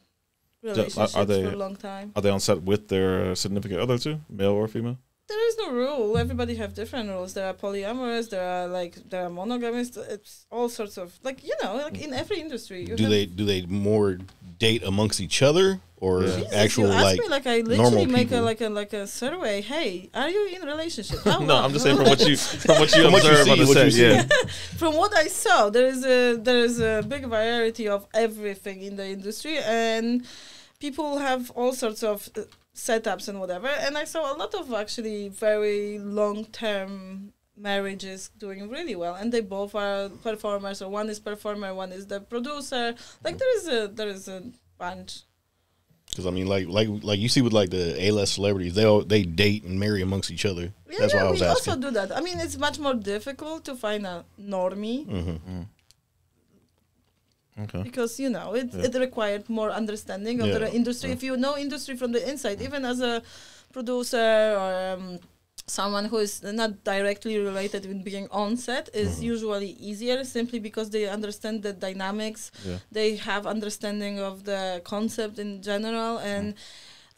relationships are they- for a long time. Are they on set with their significant other too, male or female? There is no rule. Everybody have different rules. There are polyamorous. There are monogamous. It's all sorts of like in every industry. You Do have- they more date amongst each other or Jesus, actual you ask like me, like I normal literally make people? a survey. Hey, are you in a relationship? Oh, No, wow. I'm just saying from what you what you observe on the see, what set. you see. Yeah. From what I saw, there is a big variety of everything in the industry, and people have all sorts of setups and whatever. And I saw a lot of actually very long-term marriages doing really well, and they both are performers, or one is performer, one is the producer. Like there is a bunch. Because I mean, like you see with like the A-list celebrities, they date and marry amongst each other. Yeah, That's why I was we asking. also do that. I mean, it's much more difficult to find a normie Okay. because it required more understanding of Yeah. the industry. If you know industry from the inside, even as a producer or someone who is not directly related with being on set, is usually easier simply because they understand the dynamics. Yeah. They have understanding of the concept in general, and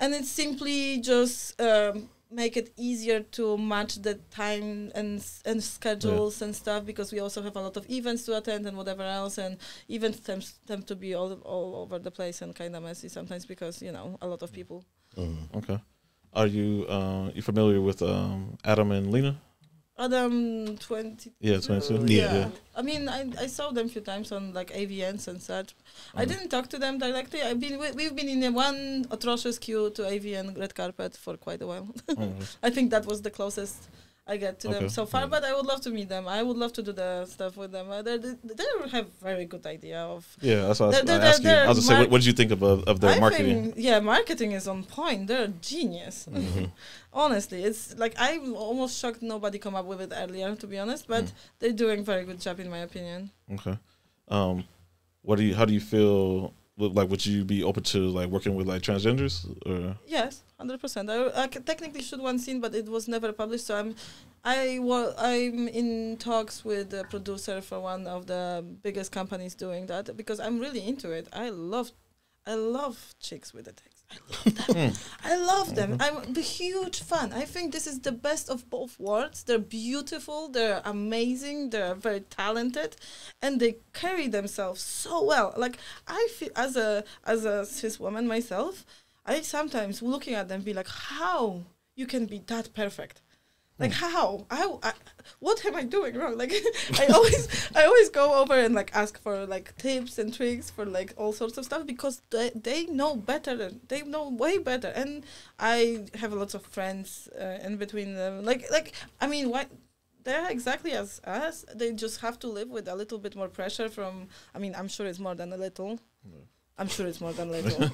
it's simply just make it easier to match the time and schedules and stuff, because we also have a lot of events to attend and whatever else, and events tend to be all over the place and kind of messy sometimes because a lot of people. Okay. Are you familiar with Adam and Lena? Adam 20. Yeah, 22. Yeah. I mean, I saw them a few times on like AVNs and such. I didn't talk to them directly. We've been in one atrocious queue to AVN red carpet for quite a while. I think that was the closest I get to them so far, but I would love to meet them. I would love to do the stuff with them. They have very good idea of. Yeah, that's what I was asking. I was just saying, what did you think of their marketing? Marketing is on point. They're a genius. Honestly, it's like I'm almost shocked nobody come up with it earlier, to be honest. But they're doing very good job in my opinion. Okay. How do you feel? Like, would you be open to like working with like transgenders? Or? Yes, 100%. I technically shoot one scene, but it was never published. So I'm in talks with the producer for one of the biggest companies doing that, because I'm really into it. I love chicks with the text. I love them. I'm a huge fan. I think this is the best of both worlds. They're beautiful, they're amazing, they're very talented, and they carry themselves so well. Like, I feel as a cis woman myself, I sometimes looking at them be like, how you can be that perfect? Like, how? What am I doing wrong? Like, I always go over and like ask for like tips and tricks for like all sorts of stuff, because they know better. They know way better. And I have lots of friends in between them. Like I mean, what? They're exactly as us. They just have to live with a little bit more pressure from. I mean, I'm sure it's more than a little. I'm sure it's more than little.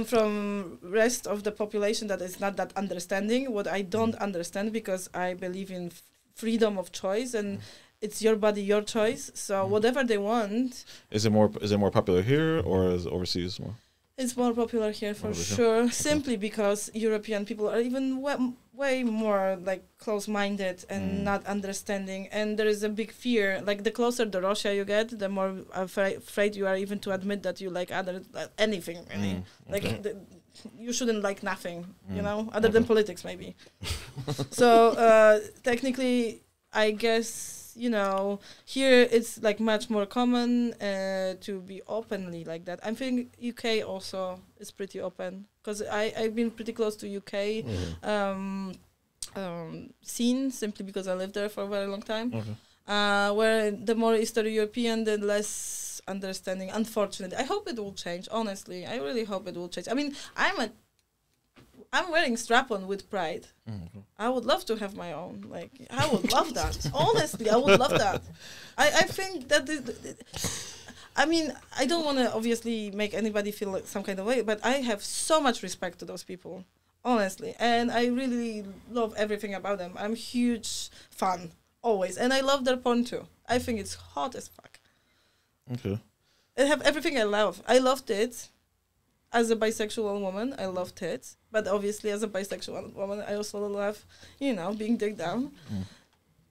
From rest of the population that is not that understanding. What I don't understand, because I believe in freedom of choice, and it's your body, your choice. So whatever they want. Is it more popular here or is it overseas more? It's more popular here for sure. Okay. Simply because European people are even way more like close-minded and not understanding, and there is a big fear. Like, the closer to Russia you get, the more afraid you are even to admit that you like anything. Really. Like, you shouldn't like nothing, you know, other than politics maybe. So technically, I guess, you know, here it's like much more common to be openly like that. I think UK also is pretty open, because I've been pretty close to UK scene, simply because I lived there for a very long time. Where the more Eastern European, the less understanding. Unfortunately, I hope it will change. Honestly, I really hope it will change. I mean, I'm wearing strap-on with pride. I would love to have my own. Like, I would love that. Honestly, I would love that. I think that I mean, I don't want to obviously make anybody feel like some kind of way, but I have so much respect to those people, honestly. And I really love everything about them. I'm huge fan, always. And I love their porn too. I think it's hot as fuck. Okay. I have everything I love. I love tits. As a bisexual woman, I love tits. But obviously, as a bisexual woman, I also love, you know, being digged down.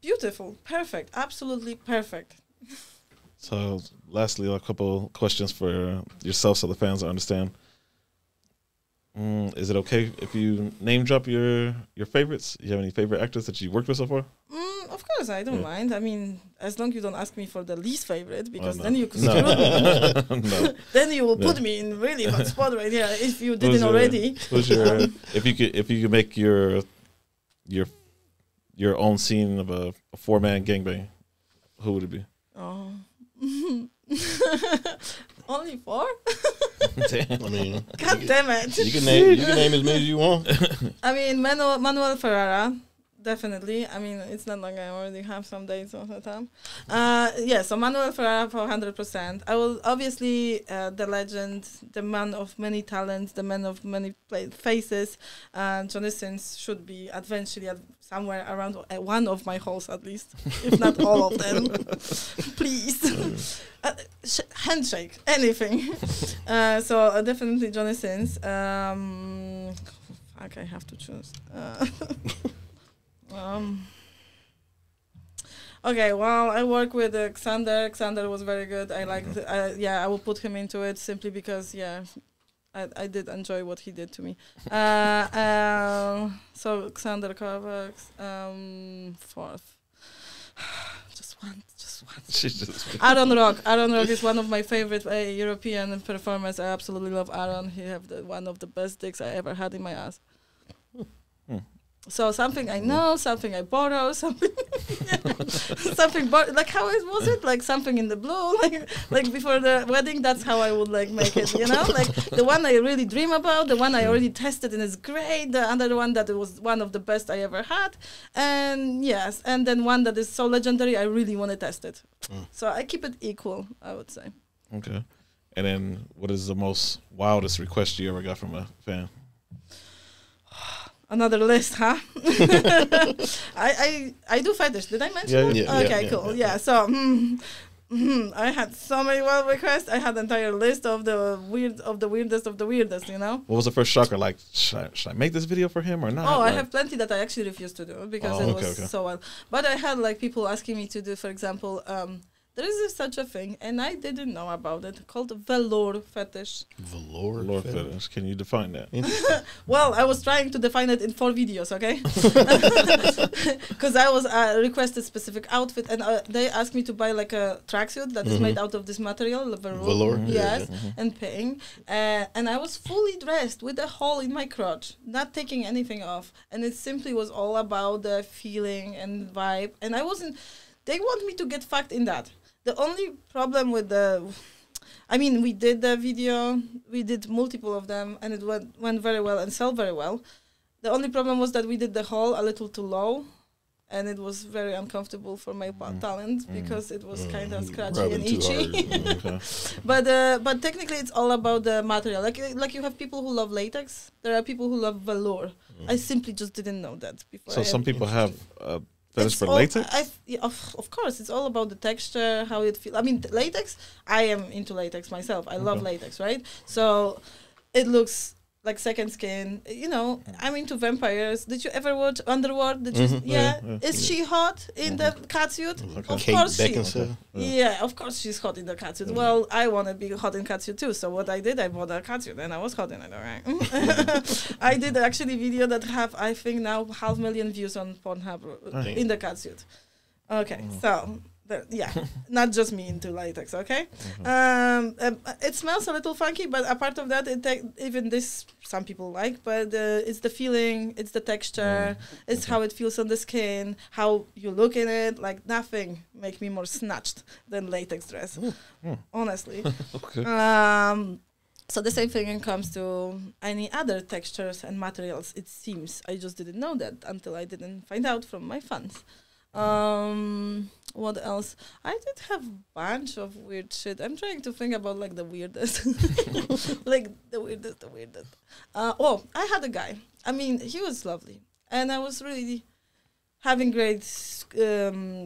Beautiful. Perfect. Absolutely perfect. So, lastly, a couple questions for yourself so the fans understand. Is it okay if you name drop your favorites? You have any favorite actors that you worked with so far? Of course, I don't mind. I mean, as long as you don't ask me for the least favorite, because then you could screw me. Then you will put me in really hot spot right here if you didn't already. Who's your if you could make your own scene of a 4-man gangbang, who would it be? Oh. Only 4? Damn. I mean, God damn it. You can name as many as you want. I mean, Manuel Ferrara, definitely. I mean, it's not like I already have some dates all the time. Yeah, so Manuel Ferrara for 100%. I will obviously the legend, the man of many talents, the man of many faces. Johnny Sins should be eventually somewhere around one of my holes at least, if not all of them. Please. Handshake, anything. So definitely Johnny Sins. Fuck, I have to choose. Okay, well, I work with Xander. Xander was very good. I liked I will put him into it simply because, I did enjoy what he did to me. So Xander Kovacs, 4th. Just one. Aaron Rock. Aaron Rock is one of my favorite European performers. I absolutely love Aaron. He have one of the best dicks I ever had in my ass. So something I know, something I borrow, something like how was it? Like something in the blue, like before the wedding. That's how I would like make it, you know. Like the one I really dream about, the one I already tested and is great. The other one that was one of the best I ever had, and then one that is so legendary I really want to test it. So I keep it equal, I would say. Okay, and then what is the most wildest request you ever got from a fan? Another list, huh? I do fetish. Did I mention that? Okay, cool. Yeah, so I had so many wild requests. I had an entire list of the weirdest, you know? What was the first shocker? Like, should I make this video for him or not? Oh, I have plenty that I actually refused to do because it was so wild. But I had like people asking me to do, for example, there is such a thing, and I didn't know about it, called velour fetish. Velour fetish. Can you define that? Well, I was trying to define it in 4 videos, okay? Because I was requested specific outfit, and they asked me to buy like a tracksuit that is made out of this material, velour. Yes, and paying. And I was fully dressed with a hole in my crotch, not taking anything off. And it simply was all about the feeling and vibe. And I wasn't, they want me to get fucked in that. The only problem with we did the video, we did multiple of them, and it went very well and sold very well. The only problem was that we did the hole a little too low, and it was very uncomfortable for my talent because it was kind of scratchy and itchy. But technically, it's all about the material. Like you have people who love latex. There are people who love velour. I simply just didn't know that before. So some people have fetish for latex? Of course, it's all about the texture, how it feels. I mean, latex, I am into latex myself. I love latex, right? So it looks like second skin. You know, I'm into vampires. Did you ever watch Underworld? Did you? Yeah. Is she hot in the catsuit? Of course she is. Yeah, of course she's hot in the catsuit. Well, I want to be hot in catsuit too. So what I did, I bought a catsuit and I was hot in it. All right. I did actually video that have, I think now 500,000 views on Pornhub in the catsuit. Okay, so. Yeah, not just me into latex, okay? It smells a little funky, but apart of that, even this some people like, but it's the feeling, it's the texture, it's how it feels on the skin, how you look in it, like nothing make me more snatched than latex dress, honestly. So the same thing comes to any other textures and materials, it seems. I just didn't know that until I didn't find out from my fans. What else? I did have a bunch of weird shit. I'm trying to think about like the weirdest. Like the weirdest. I had a guy. I mean, he was lovely. And I was really having great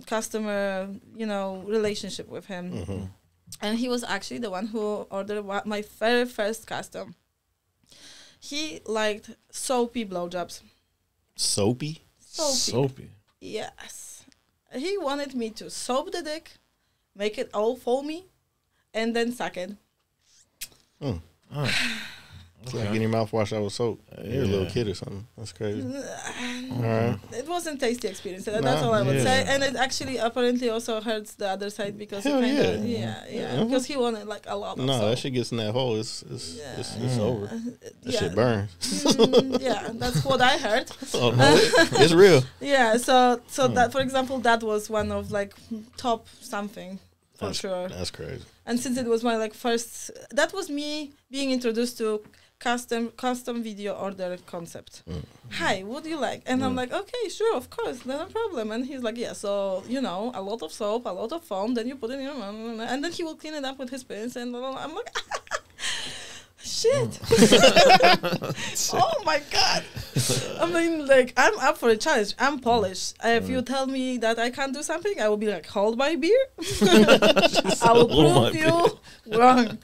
customer, relationship with him. And he was actually the one who ordered my very first custom. He liked soapy blowjobs. Soapy? Soapy. Yes. He wanted me to soap the dick, make it all foamy, and then suck it. It's like getting your mouth washed out with soap. You're a little kid or something. That's crazy. It wasn't a tasty experience. That's all I would say. And it actually apparently also hurts the other side because because he wanted like a lot of soap. That shit gets in that hole. It's over. That shit burns. That's what I heard. It's real. Yeah. So that, for example, that was one of like top something. Sure. That's crazy. And since it was my first, that was me being introduced to custom video order concept. Hi, what do you like? And I'm like, okay, sure, of course, no problem. And he's like, yeah, so a lot of soap, a lot of foam, then you put it in your mouth, and then he will clean it up with his pins. And I'm like, shit. Oh my god. I mean, I'm up for a challenge. I'm Polish. If you tell me that I can't do something, I will be like, hold my beer. I will prove you wrong.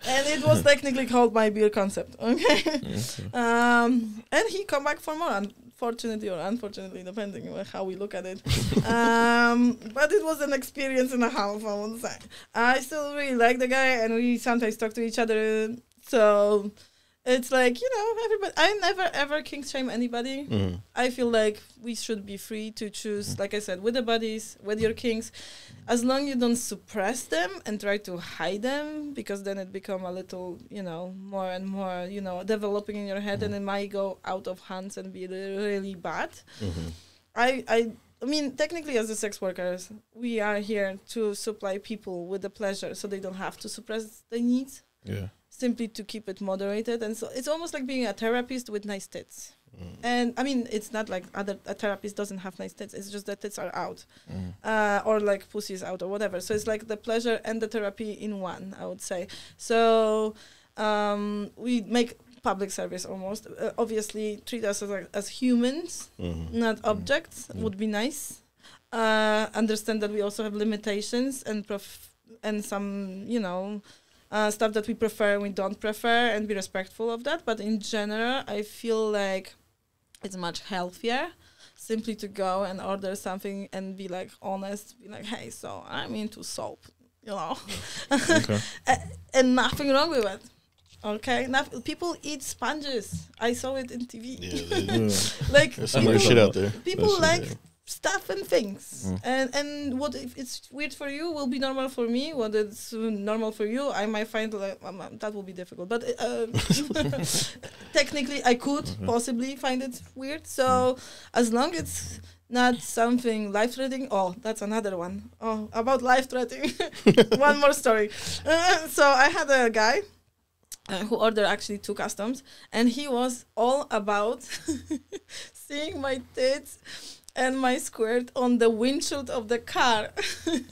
And it was technically called my beer concept. Okay. And he come back for more. Unfortunately or unfortunately, depending on how we look at it. But it was an experience and a half, I would say. I still really like the guy, and we sometimes talk to each other. So it's like, everybody, I never ever kink shame anybody. I feel like we should be free to choose, like I said, with the buddies, with your kinks, as long you don't suppress them and try to hide them, because then it become a little, more and more, developing in your head, and it might go out of hands and be really bad. I mean, technically, as a sex workers, we are here to supply people with the pleasure, so they don't have to suppress their needs. Yeah. Simply to keep it moderated. And so it's almost like being a therapist with nice tits. And I mean, it's not like a therapist doesn't have nice tits. It's just that tits are out. Or like pussy is out or whatever. So it's like the pleasure and the therapy in one, I would say. So we make public service almost. Obviously, treat us as humans, not objects, would be nice. Understand that we also have limitations and some, stuff that we prefer and we don't prefer, and be respectful of that. But in general, I feel like it's much healthier simply to go and order something and be like honest, be like, hey, so I'm into soap, you know, Okay. and nothing wrong with it. Okay, people eat sponges. I saw it in TV. Yeah, Like there's some weird shit out there. people like stuff and things, and what if it's weird for you will be normal for me. What it's normal for you, I might find like that will be difficult. But technically, I could possibly find it weird. So as long as it's not something life-threatening. Oh, that's another one. Oh, about life-threatening. One more story. So I had a guy who ordered actually 2 customs, and he was all about seeing my tits and my squirt on the windshield of the car.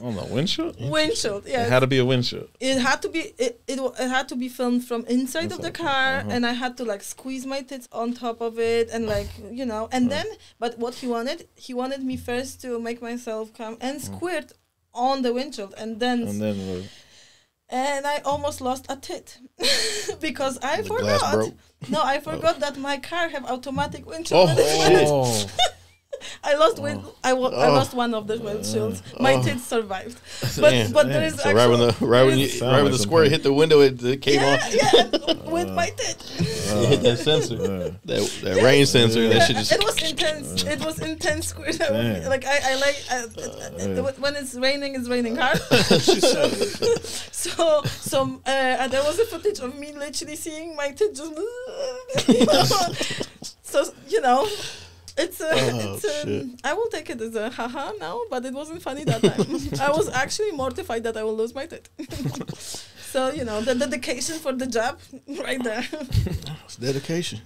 On the windshield? Windshield, yes. It had to be a windshield. It had to be it had to be filmed from inside of the car, and I had to like squeeze my tits on top of it, and like, you know, and then, but what he wanted me first to make myself come and squirt on the windshield, and I almost lost a tit because I forgot. No, I forgot that my car have automatic windshield. Oh. I lost I lost one of the windshields. My tits survived, but there is so right when the squirt hit the window, it came on. Yeah, with my tit. You hit that sensor, that rain sensor. That shit just. It was intense. It was intense squirt. Like I like when it's raining hard. So there was a footage of me literally seeing my tit just. So you know. It's I will take it as a haha now, but it wasn't funny that time. I was actually mortified that I will lose my tit. So, you know, the dedication for the job right there. It's dedication.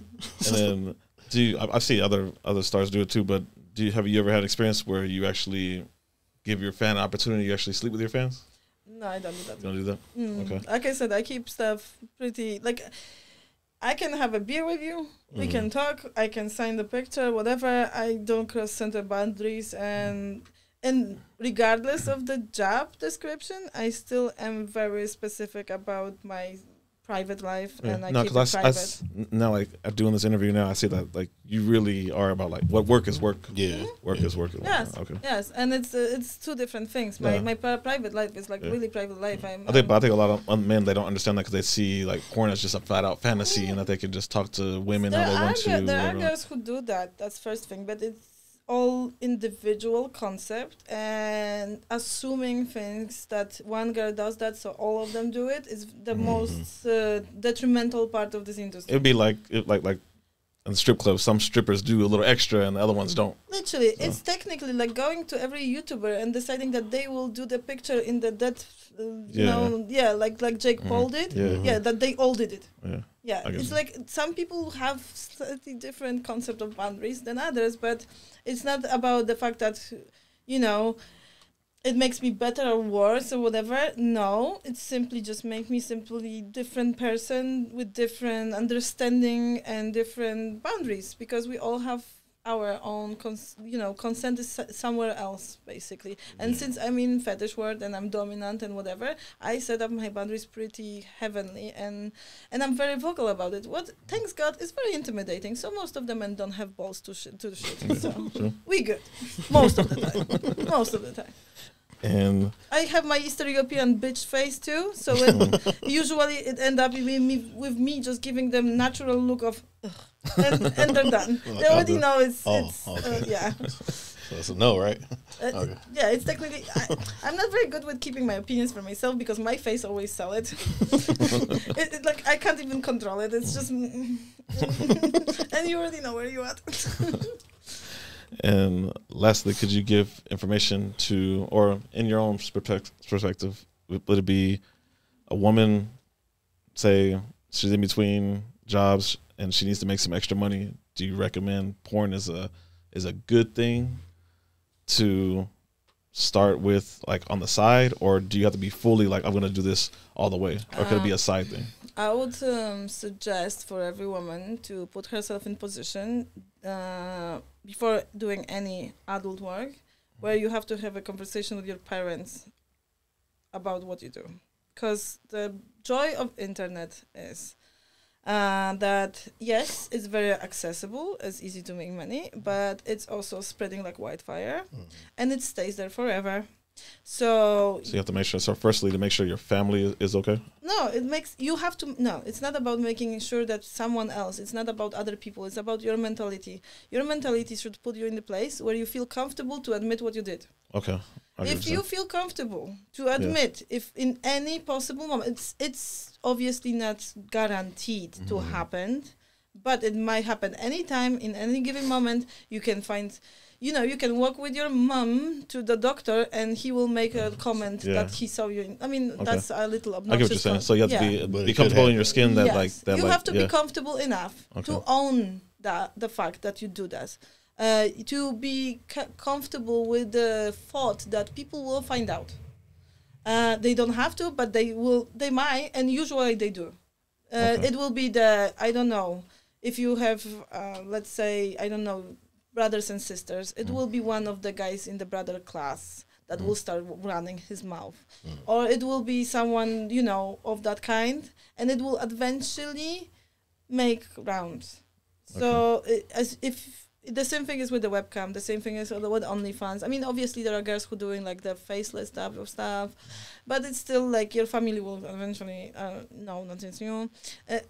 And then I see other stars do it too, but have you ever had experience where you actually give your fan an opportunity to actually sleep with your fans? No, I don't do that. You don't do that? Okay. Like I said, I keep stuff pretty, like, I can have a beer with you. We can talk. I can sign the picture, whatever. I don't cross center boundaries, and regardless of the job description, I still am very specific about my private life, and I keep it private. Now, like doing this interview now, I see that like you really are about like what work is work. Yeah, work is work. Yes, okay. Yes, and it's 2 different things. My private life is like really private life. I think a lot of men, they don't understand that because they see like porn as just a flat out fantasy, and that they can just talk to women how they want to. There are girls who do that. That's first thing, but it's all individual concept, and assuming things that one girl does that, so all of them do it, is the most detrimental part of this industry. It'd be like in strip clubs, some strippers do a little extra and the other ones don't. Literally, it's technically like going to every YouTuber and deciding that they will do the picture in the like Jake Paul did. That they all did it. Yeah, it's like some people have slightly different concept of boundaries than others, but it's not about the fact that, you know, it makes me better or worse or whatever. No, it simply just makes me simply different person with different understanding and different boundaries, because we all have our own, consent is somewhere else, basically. And since I'm in fetish world and I'm dominant and whatever, I set up my boundaries pretty heavenly, and I'm very vocal about it. What, thanks God, is very intimidating. So most of the men don't have balls to shit. So we good. Most of the time. And I have my Eastern European bitch face too, so usually it end up with me just giving them natural look of and they're done. They already know it's yeah. So it's a no, right? Okay. Yeah, it's technically I'm not very good with keeping my opinions for myself because my face always sell it. It like I can't even control it. It's just and you already know where you're at. And lastly, could you give information to, or in your own perspective, would it be a woman, say she's in between jobs and she needs to make some extra money? Do you recommend porn is a good thing to start with, like on the side, or do you have to be fully like, I'm going to do this all the way, or could it be a side thing? I would suggest for every woman to put herself in position before doing any adult work, where you have to have a conversation with your parents about what you do. Because the joy of internet is that yes, it's very accessible, it's easy to make money, but it's also spreading like wildfire, and it stays there forever. So you have to make sure. So firstly, to make sure your family is okay. no, it makes you have to. No, it's not about making sure that someone else. It's not about other people. It's about your mentality. Your mentality should put you in the place where you feel comfortable to admit what you did. Okay. If you feel comfortable to admit, if in any possible moment, it's obviously not guaranteed to happen, but it might happen anytime, in any given moment. You can find, you can walk with your mom to the doctor and he will make a comment that he saw you. That's a little obnoxious. I get what you're saying. So you have to be comfortable in your skin. Yes. You have to be comfortable enough to own the fact that you do that. To be comfortable with the thought that people will find out. They don't have to, but they will. They might, and usually they do. It will be I don't know, if you have, let's say, I don't know, brothers and sisters, it will be one of the guys in the brother class that will start running his mouth. Or it will be someone, of that kind, and it will eventually make rounds. So the same thing is with the webcam. The same thing is with OnlyFans. Obviously there are girls who doing like the faceless stuff, but it's still like your family will eventually no, not you.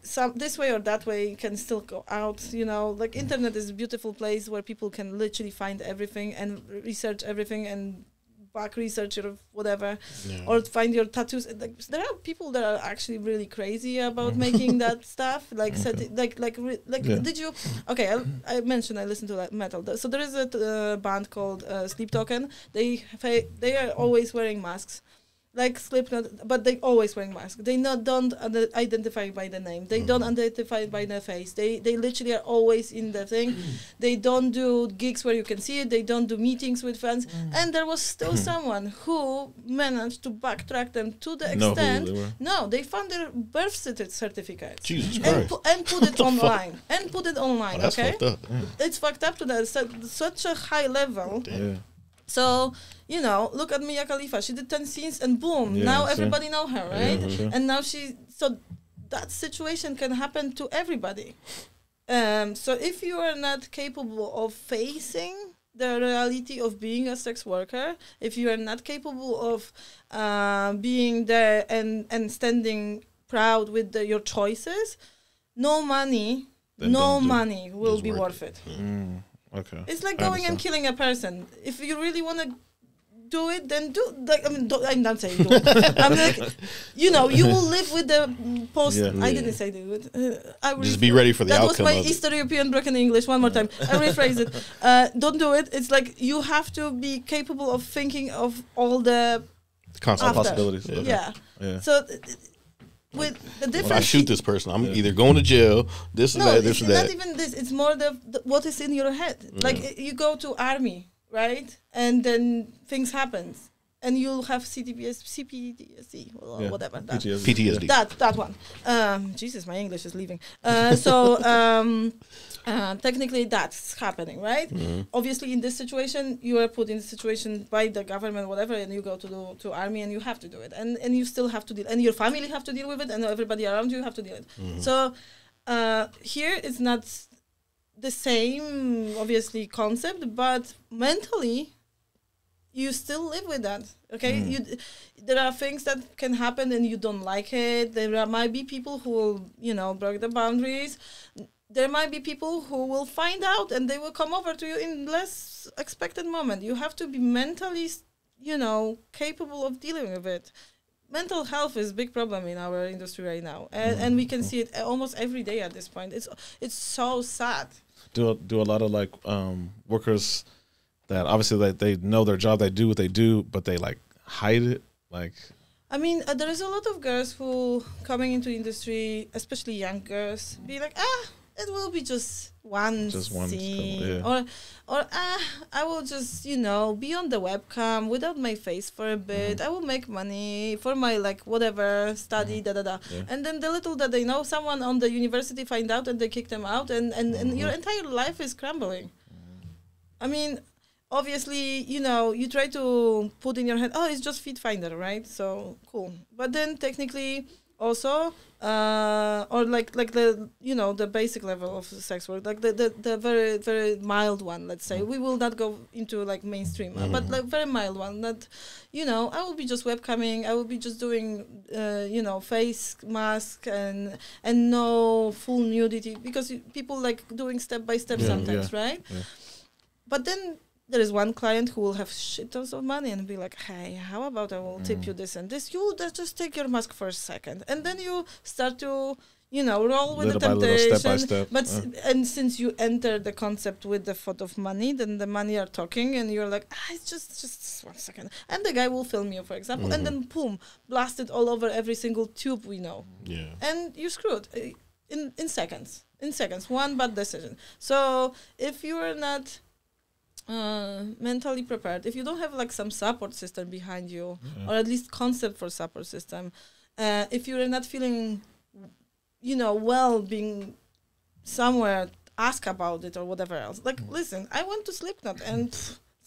Some this way or that way can still go out. Like internet is a beautiful place where people can literally find everything and research everything and back research or whatever, or find your tattoos. Like, there are people that are actually really crazy about making that stuff. Like, did you? Okay, I mentioned I listen to that metal. So there is a band called Sleep Token. They are always wearing masks. Like Slipknot, but they always wearing masks. They don't identify by the name. They don't identify by the face. They literally are always in the thing. They don't do gigs where you can see it. They don't do meetings with fans. And there was still someone who managed to backtrack them to the extent. They found their birth certificate. Jesus Christ. And put it online. And put it online. That's okay, fucked up. It's fucked up to such a high level. Yeah. So, look at Mia Khalifa. She did 10 scenes and boom, now everybody know her, right? Yeah, sure. And now so that situation can happen to everybody. So if you are not capable of facing the reality of being a sex worker, if you are not capable of being there and standing proud with your choices, no money will be worth it. Okay. It's like going and killing a person. If you really want to do it, then do. Like, I'm not saying do it. I'm like, you will live with the post. Yeah. I didn't say do it. Just be ready for the outcome. That was my Eastern European broken English. One more time. I rephrase it. Don't do it. It's like you have to be capable of thinking of all the possibilities. Yeah. So. With the difference, when I shoot this person, I'm either going to jail, this or that, this or that. Not even this. It's more the what is in your head. Like you go to army, right? And then things happen. And you'll have CPTSD or whatever. PTSD. That one. Jesus, my English is leaving. Technically that's happening, right? Obviously in this situation, you are put in the situation by the government, whatever, and you go to army and you have to do it. And you still have to deal, and your family have to deal with it, and everybody around you have to deal with it. So here it's not the same, obviously, concept, but mentally, you still live with that, okay? There are things that can happen and you don't like it. There might be people who will, break the boundaries. There might be people who will find out and they will come over to you in less expected moment. You have to be mentally, capable of dealing with it. Mental health is a big problem in our industry right now, and we can see it almost every day at this point. It's so sad. Do a lot of workers that obviously they know their job, they do what they do, but they hide it. There is a lot of girls who coming into the industry, especially young girls, be like, it will be just one scene, or I will just be on the webcam without my face for a bit. I will make money for my whatever study, and then the little that they know, someone on the university find out and they kick them out, and your entire life is crumbling. Obviously, you try to put in your head, it's just Fit Finder, right? So cool. But then technically, also, or like the the basic level of sex work, like the very very mild one. Let's say we will not go into like mainstream, but like very mild one. That I will be just webcamming. I will be just doing face mask and no full nudity, because people like doing step by step sometimes, right? Yeah. But then there is one client who will have shit tons of money and be like, hey, how about I will tip you this and this? You just take your mask for a second. And then you start to, roll with the temptation. Step by step. But and since you enter the concept with the thought of money, then the money are talking and you're like, it's just 1 second. And the guy will film you, for example, and then boom, blast it all over every single tube we know. Yeah. And you're screwed in seconds. In seconds, one bad decision. So if you are not mentally prepared, if you don't have like some support system behind you, or at least concept for support system, if you're not feeling well being somewhere, ask about it or whatever else. Like, listen, I went to Slipknot and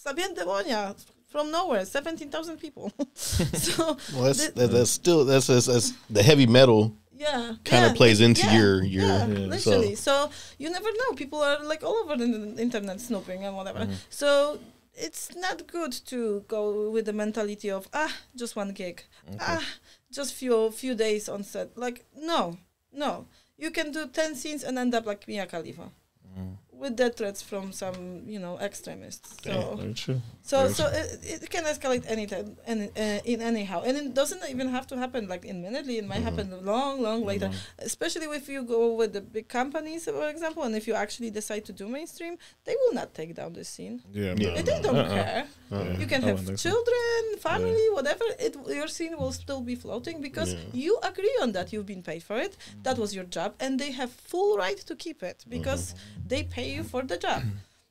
Sabien Demonia from nowhere, 17,000 people. So that's still the heavy metal. Yeah, kind of plays into your literally. So you never know. People are like all over the internet snooping and whatever. So it's not good to go with the mentality of just one gig, just few days on set. Like no, you can do 10 scenes and end up like Mia Khalifa. With death threats from some, extremists. So, very true. So it can escalate anytime, anyhow, and it doesn't even have to happen like immediately. It might happen long later. Especially if you go with the big companies, for example, and if you actually decide to do mainstream, they will not take down this scene. They don't care. You can have children, family, whatever. Your scene will still be floating because you agree on that. You've been paid for it. That was your job, and they have full right to keep it because they pay you for the job.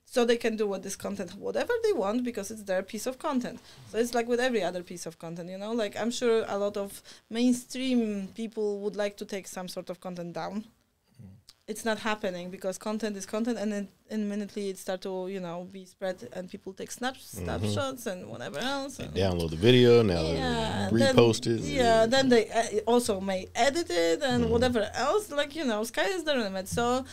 So they can do with this content whatever they want because it's their piece of content. So it's like with every other piece of content, like I'm sure a lot of mainstream people would like to take some sort of content down. It's not happening because content is content, and then immediately it starts to, be spread, and people take snapshots and whatever else. And download the video, now repost it. Yeah, then they also may edit it and whatever else. Like, sky is the limit. So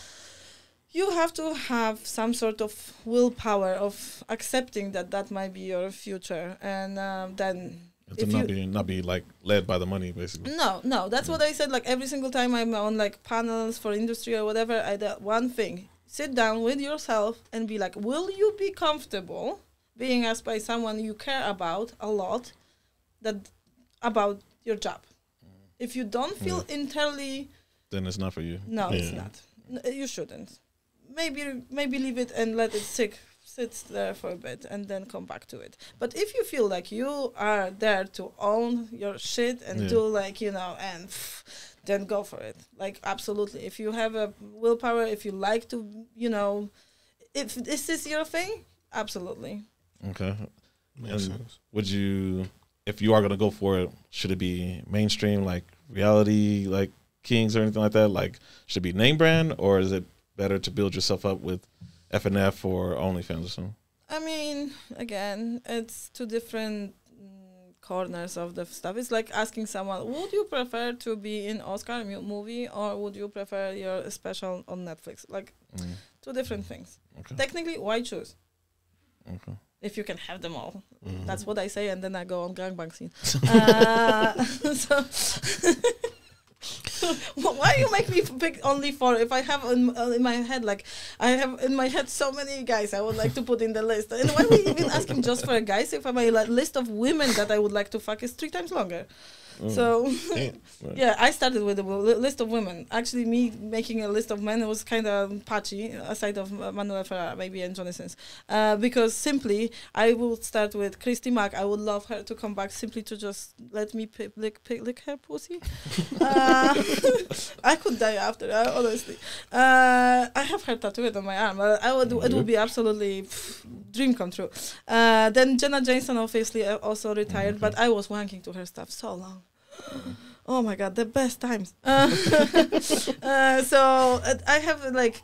you have to have some sort of willpower of accepting that might be your future, and then not be like led by the money, basically. No, that's what I said. Like every single time I'm on like panels for industry or whatever, I do one thing: sit down with yourself and be like, will you be comfortable being asked by someone you care about a lot about your job? If you don't feel entirely, then it's not for you. No, it's not. You shouldn't. Maybe leave it and let it sit there for a bit and then come back to it. But if you feel like you are there to own your shit and do like, and then go for it. Like, absolutely. If you have a willpower, if you like to, if this is your thing, absolutely. Okay. Makes sense. Would you, if you are going to go for it, should it be mainstream, like reality, like Kings or anything like that? Like, should it be name brand, or is it better to build yourself up with FNF or OnlyFans or something? I mean, again, it's two different corners of the stuff. It's like asking someone, would you prefer to be in Oscar movie, or would you prefer your special on Netflix? Like, two different things. Okay. Technically, why choose? Okay. If you can have them all. That's what I say, and then I go on gangbang scene. Why you make me pick only 4? If I have in my head, like I have in my head so many guys I would like to put in the list, and why are we even asking just for guys if my list of women that I would like to fuck is 3 times longer? So yeah, I started with a list of women. Actually, me making a list of men was kind of patchy, aside of Manuel Ferrara, maybe, and Johnny Sins, because simply I would start with Christy Mack. I would love her to come back simply to just let me lick her pussy. I could die after, honestly. I have her tattooed on my arm. It would be absolutely dream come true. Then Jenna Jameson obviously also retired, but I was wanking to her stuff so long. Oh my god, the best times. So I have like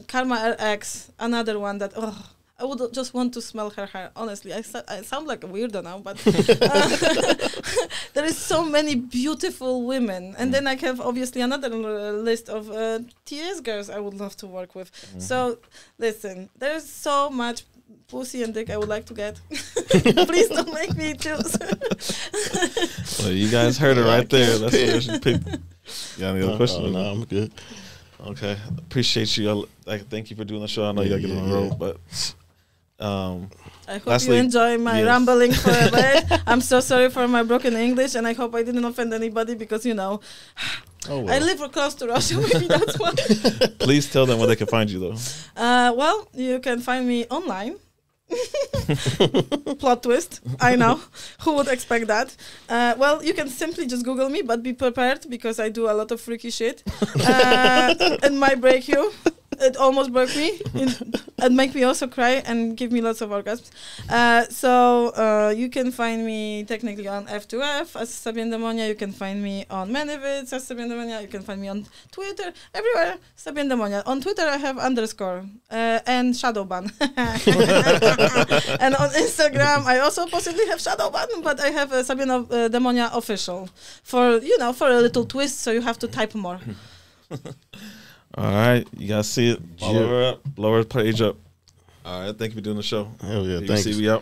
Karma RX, another one that I would just want to smell her hair. Honestly, I sound like a weirdo now, but there is so many beautiful women. And then I have obviously another list of TS girls I would love to work with. So listen, there's so much pussy and dick I would like to get. Please don't make me choose. Well, you guys heard it right there. That's what you should pick. You got any other questions? No, I'm good. Okay, appreciate you. Thank you for doing the show. I know you gotta get on the road, but I hope lastly, you enjoy my rambling for a bit. I'm so sorry for my broken English, and I hope I didn't offend anybody because I live close to Russia. Maybe that's why. Please tell them where they can find you, though. Well, you can find me online. Plot twist. I know. Who would expect that? Well, you can simply just Google me, but be prepared because I do a lot of freaky shit. It might break you. It almost broke me and make me also cry and give me lots of orgasms. So you can find me technically on F2F as Sabien Demonia. You can find me on Manyvids as Sabien Demonia. You can find me on Twitter, everywhere, Sabien Demonia. On Twitter I have _ and shadow ban. And on Instagram I also possibly have shadow ban, but I have Sabien Demonia official for a little twist. So you have to type more. All right, you guys see it. Follow her up, blow her page up. All right, thank you for doing the show. Hell yeah, thanks. We out.